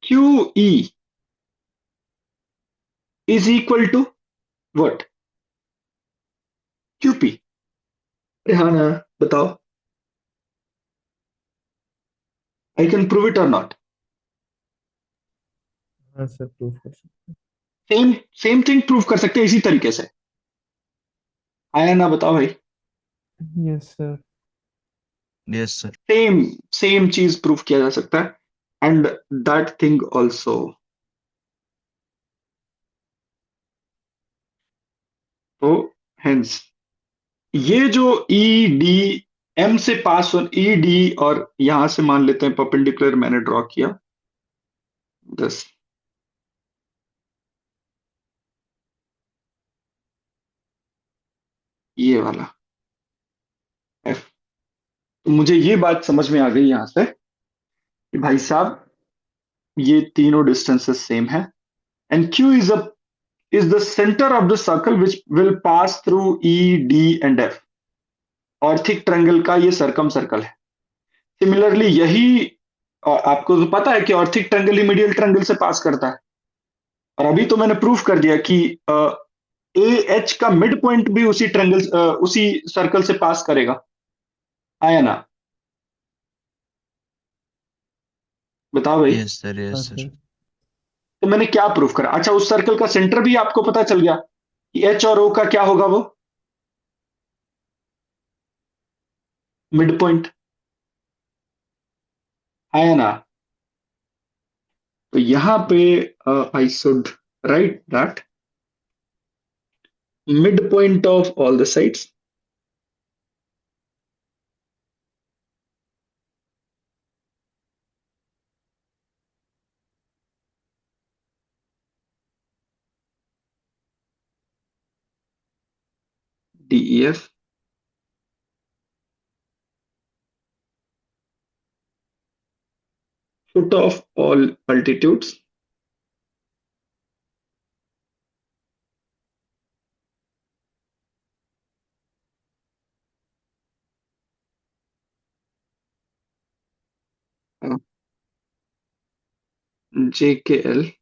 Q E is equal to what? Q P. हाँ ना, बताओ। आई कैन प्रूव इट और नॉट? हाँ सर, प्रूफ कर सकते सेम सेम थिंग प्रूव कर सकते हैं इसी तरीके से। आया ना, बताओ भाई। हैं। Yes sir. Yes sir. Same same चीज प्रूव किया जा सकता है एंड दैट थिंग ऑल्सो। तो हेंस ये जो ई डी एम से पास हो, ई डी और यहां से मान लेते हैं परपेंडिकुलर मैंने ड्रॉ किया दस, ये वाला एफ। तो मुझे ये बात समझ में आ गई यहां से कि भाई साहब ये तीनों डिस्टेंसेस सेम है and Q is the centre of the circle which will pass through E D and F. Orthic triangle का ये सरकम सर्कल है। सिमिलरली यही, और आपको तो पता है कि ऑर्थिक ट्रायंगल ही मीडियल ट्रायंगल से पास करता है। और अभी तो मैंने प्रूफ कर दिया कि ए एच का मिड पॉइंट भी उसी ट्रायंगल उसी सर्कल से पास करेगा। आया ना, बताओ भाई। Yes sir. हाँ यस सर। सर। तो मैंने क्या प्रूफ करा? अच्छा, उस सर्कल का सेंटर भी आपको पता चल गया कि एच और ओ का क्या होगा, वो मिड पॉइंट। आया ना? तो यहां पे I should write that mid point of all the sides DEF foot of all altitudes JKL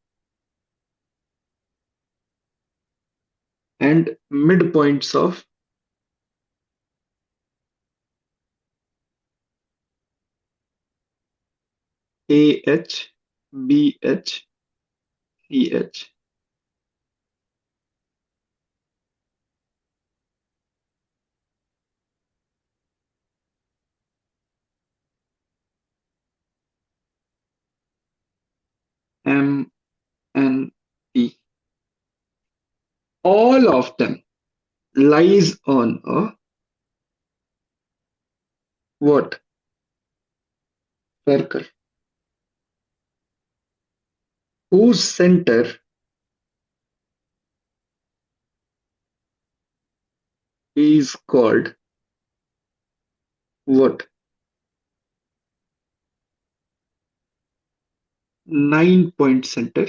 and midpoints of AH, BH, CH. M, N, P. All of them lies on a what? Circle. Whose center is called what? 9-point center.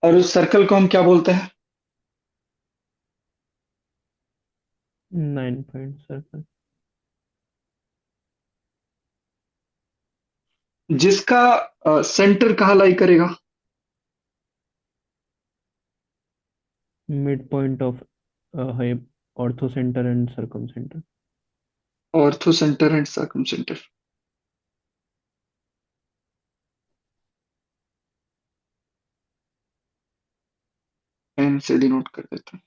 और उस circle को हम क्या बोलते हैं? 9 point circle. जिसका centre कहाँ lie करेगा? मिड पॉइंट ऑफ है orthocentre and circumcentre. Orthocentre and circumcentre. N से डिनोट कर देते हैं।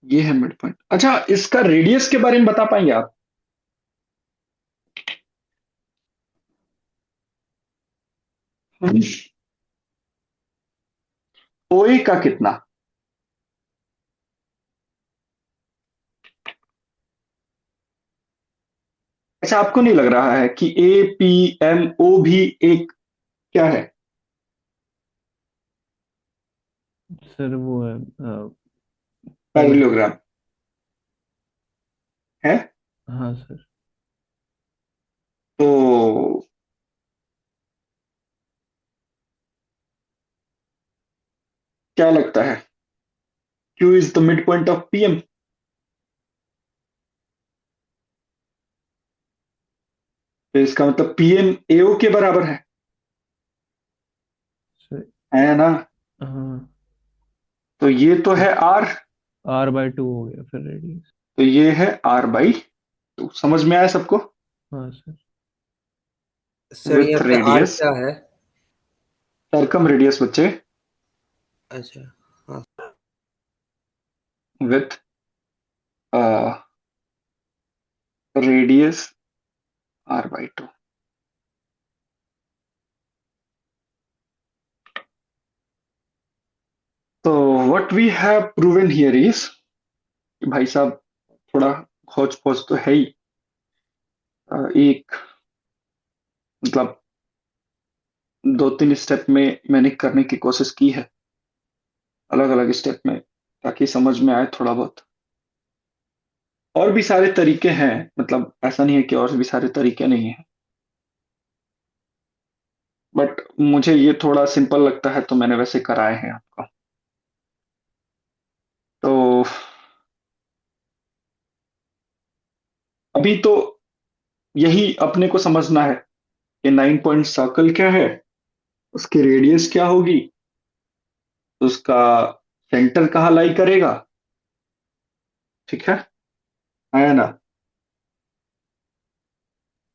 ये है मिड पॉइंट। अच्छा, इसका रेडियस के बारे में बता पाएंगे आप? ओए का कितना? अच्छा, आपको नहीं लग रहा है कि ए पी एम ओ भी एक क्या है? सर वो है पैरेललोग्राम है। हाँ सर। तो क्या लगता है, Q is the midpoint of PM? तो इसका मतलब PM AO के बराबर सर है ना? हाँ, तो ये तो है R, R/2 हो गया फिर रेडियस। तो ये है R/2। समझ में आया सबको? हाँ सर। सर विथ यहाँ पे आर रेडियस, क्या है? सर्कम रेडियस बच्चे, अच्छा, हाँ। With radius R/2। तो what we have proven here is, भाई साहब थोड़ा खोज पोज तो है ही। एक मतलब 2-3 स्टेप में मैंने करने की कोशिश की है, अलग अलग स्टेप में, ताकि समझ में आए थोड़ा बहुत। और भी सारे तरीके हैं, मतलब ऐसा नहीं है कि और भी सारे तरीके नहीं है, बट मुझे ये थोड़ा सिंपल लगता है तो मैंने वैसे कराए हैं आपको। तो अभी तो यही अपने को समझना है कि 9-point सर्कल क्या है, उसकी रेडियस क्या होगी, उसका सेंटर कहाँ लाई करेगा। ठीक है ना?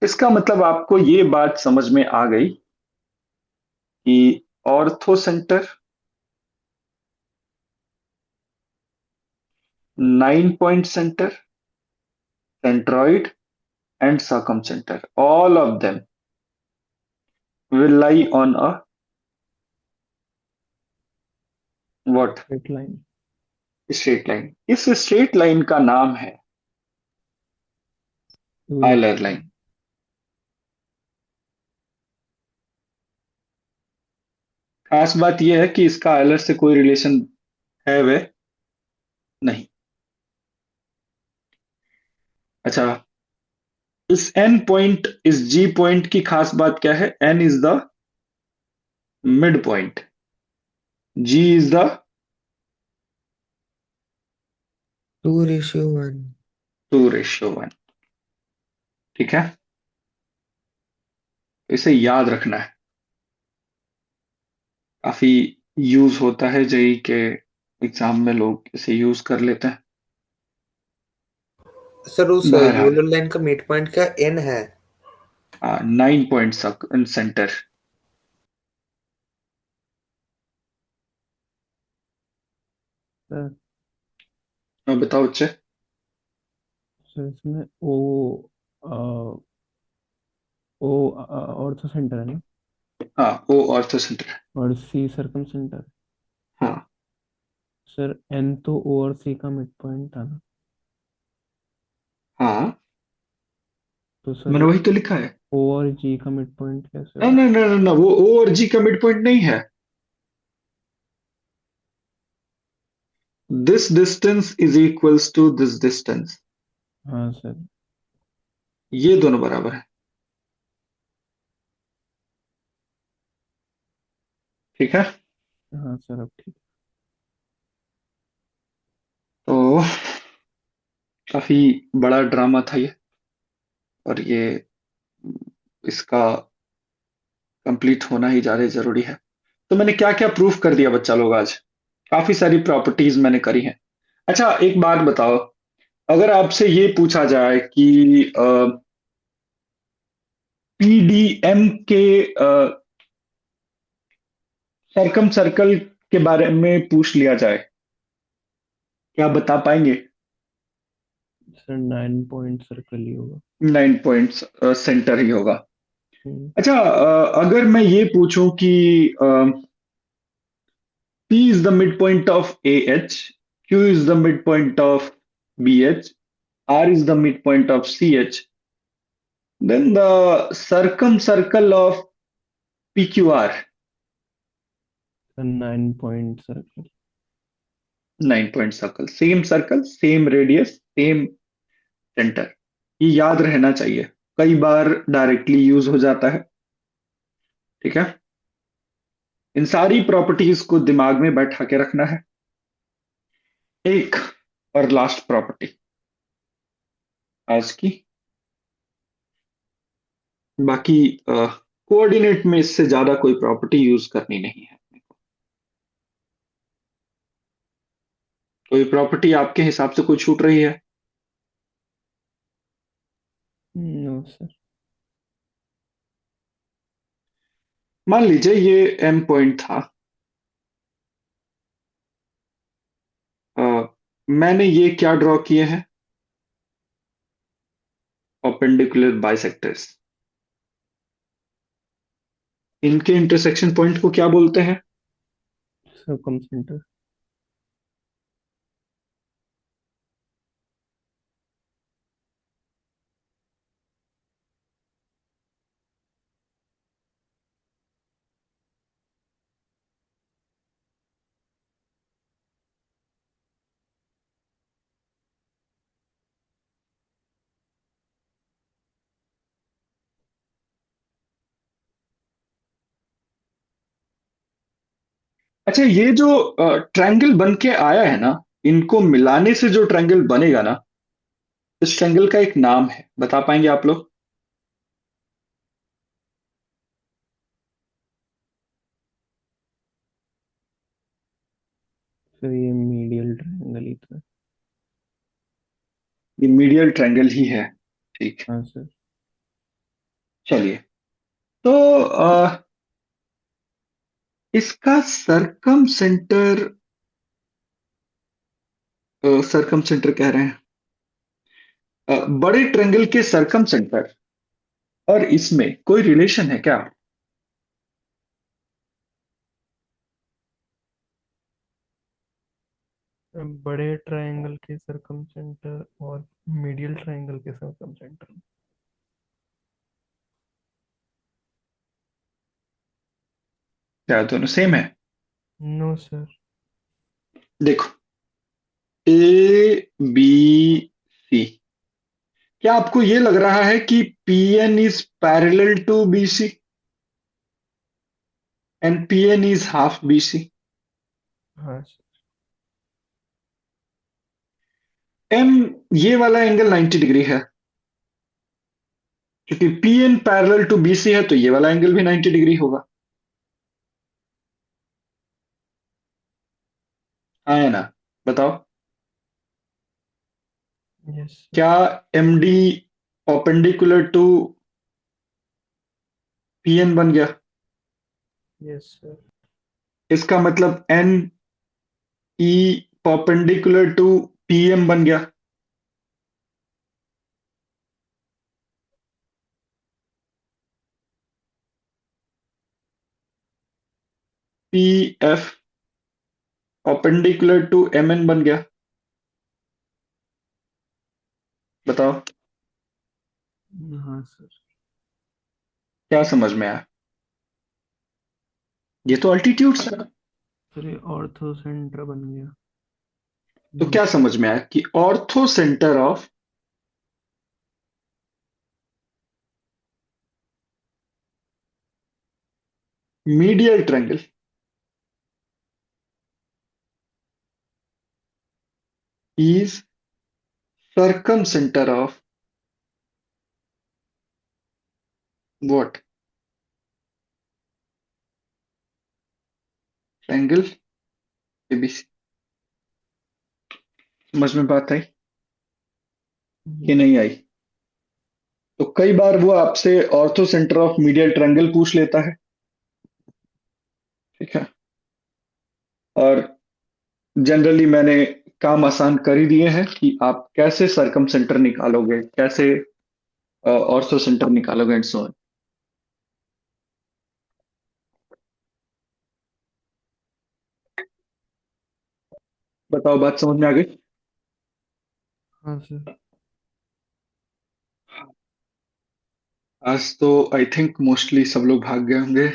इसका मतलब आपको ये बात समझ में आ गई कि ortho centre, 9-point center, centroid and circumcenter, all of them will lie on a what? Straight line. Straight line. इस स्ट्रेट लाइन का नाम है आयलर लाइन। खास बात यह है कि इसका आयलर से कोई रिलेशन है वे नहीं। अच्छा, इस एन पॉइंट, इस जी पॉइंट की खास बात क्या है? N is the midpoint, G is the 2:1। 2:1। ठीक है, इसे याद रखना है, काफी यूज होता है जेई के एग्जाम में, लोग इसे यूज कर लेते हैं। सर उस बहरहाल यूलर लाइन का मिड पॉइंट क्या एन है? 9 पॉइंट सेंटर। सर बताओ बच्चे। सर इसमें ओ ऑर्थो सेंटर है ना, हाँ, वो ऑर्थो सेंटर है। और सी सरकम सेंटर। हाँ सर एन तो ओ और सी का मिड पॉइंट था ना, हाँ, तो मैंने सर वही तो लिखा है। ओ और जी का मिड पॉइंट कैसे ना होगा? ना ना ना ना, वो ओ और जी का मिड पॉइंट नहीं है। This distance is equals to this distance, हाँ सर। ये दोनों बराबर है। ठीक है, हाँ सर, अब ठीक। तो काफी बड़ा ड्रामा था ये, और ये इसका कंप्लीट होना ही ज्यादा जरूरी है। तो मैंने क्या क्या प्रूफ कर दिया बच्चा लोग आज? काफी सारी प्रॉपर्टीज मैंने करी हैं। अच्छा, एक बात बताओ, अगर आपसे ये पूछा जाए कि पीडीएम के सरकम सर्कल के बारे में पूछ लिया जाए, क्या आप बता पाएंगे? सर 9 पॉइंट सर्कल ही होगा। 9 पॉइंट्स सेंटर ही होगा। हम्म, अच्छा, अगर मैं ये पूछूं कि P is the midpoint of AH, Q is the midpoint of BH, R is the midpoint of CH, then the circumcircle of PQR, sir 9 point circle. 9 point circle, same radius, same center। ये याद रहना चाहिए, कई बार directly use हो जाता है। ठीक है, इन सारी प्रॉपर्टीज को दिमाग में बैठा के रखना है। एक और लास्ट प्रॉपर्टी आज की, बाकी कोऑर्डिनेट में इससे ज्यादा कोई प्रॉपर्टी यूज करनी नहीं है अपने को। कोई प्रॉपर्टी आपके हिसाब से कोई छूट रही है? No sir. मान लीजिए ये एम पॉइंट था, अ, मैंने ये क्या ड्रॉ किए हैं? Perpendicular bisectors. इनके इंटरसेक्शन पॉइंट को क्या बोलते हैं? सरकम सेंटर। अच्छा, ये जो ट्रायंगल बन के आया है ना, इनको मिलाने से जो ट्रायंगल बनेगा ना, इस ट्रायंगल का एक नाम है, बता पाएंगे आप लोग? सर ये मीडियल ट्रायंगल ही था। ये मीडियल ट्रायंगल ही है। ठीक, हाँ सर। चलिए। तो इसका सरकम सेंटर कह रहे हैं, बड़े ट्रायंगल के सरकम सेंटर और इसमें कोई रिलेशन है क्या? बड़े ट्रायंगल के सरकम सेंटर और मीडियल ट्रायंगल के सरकम सेंटर। क्या दोनों सेम है? No sir. देखो, ए बी सी, क्या आपको ये लग रहा है कि P N is parallel to B C and P N is half B C? हाँ सर। एम, ये वाला एंगल 90 डिग्री है, क्योंकि P N parallel to B C है तो ये वाला एंगल भी 90 डिग्री होगा। हाँ या ना, बताओ। Yes sir. क्या M D perpendicular to P N बन गया? Yes sir. इसका मतलब N E perpendicular to P M बन गया। P F perpendicular to M N बन गया। बताओ, हाँ सर। क्या समझ में आया? ये तो अल्टीट्यूड्स है। सर ये ऑर्थो सेंटर बन गया। तो क्या समझ में आया कि ortho centre of medial triangle is circum centre of what? Triangle ABC. समझ में बात आई कि नहीं आई? तो कई बार वो आपसे ortho centre of medial triangle पूछ लेता है, ठीक है। और जनरली मैंने काम आसान कर ही दिए हैं कि आप कैसे सरकम सेंटर निकालोगे, कैसे ऑर्थो सेंटर निकालोगे एंड सो ऑन। बताओ, बात समझ में आ गई? हाँ सर। आज तो आई थिंक मोस्टली सब लोग भाग गए होंगे।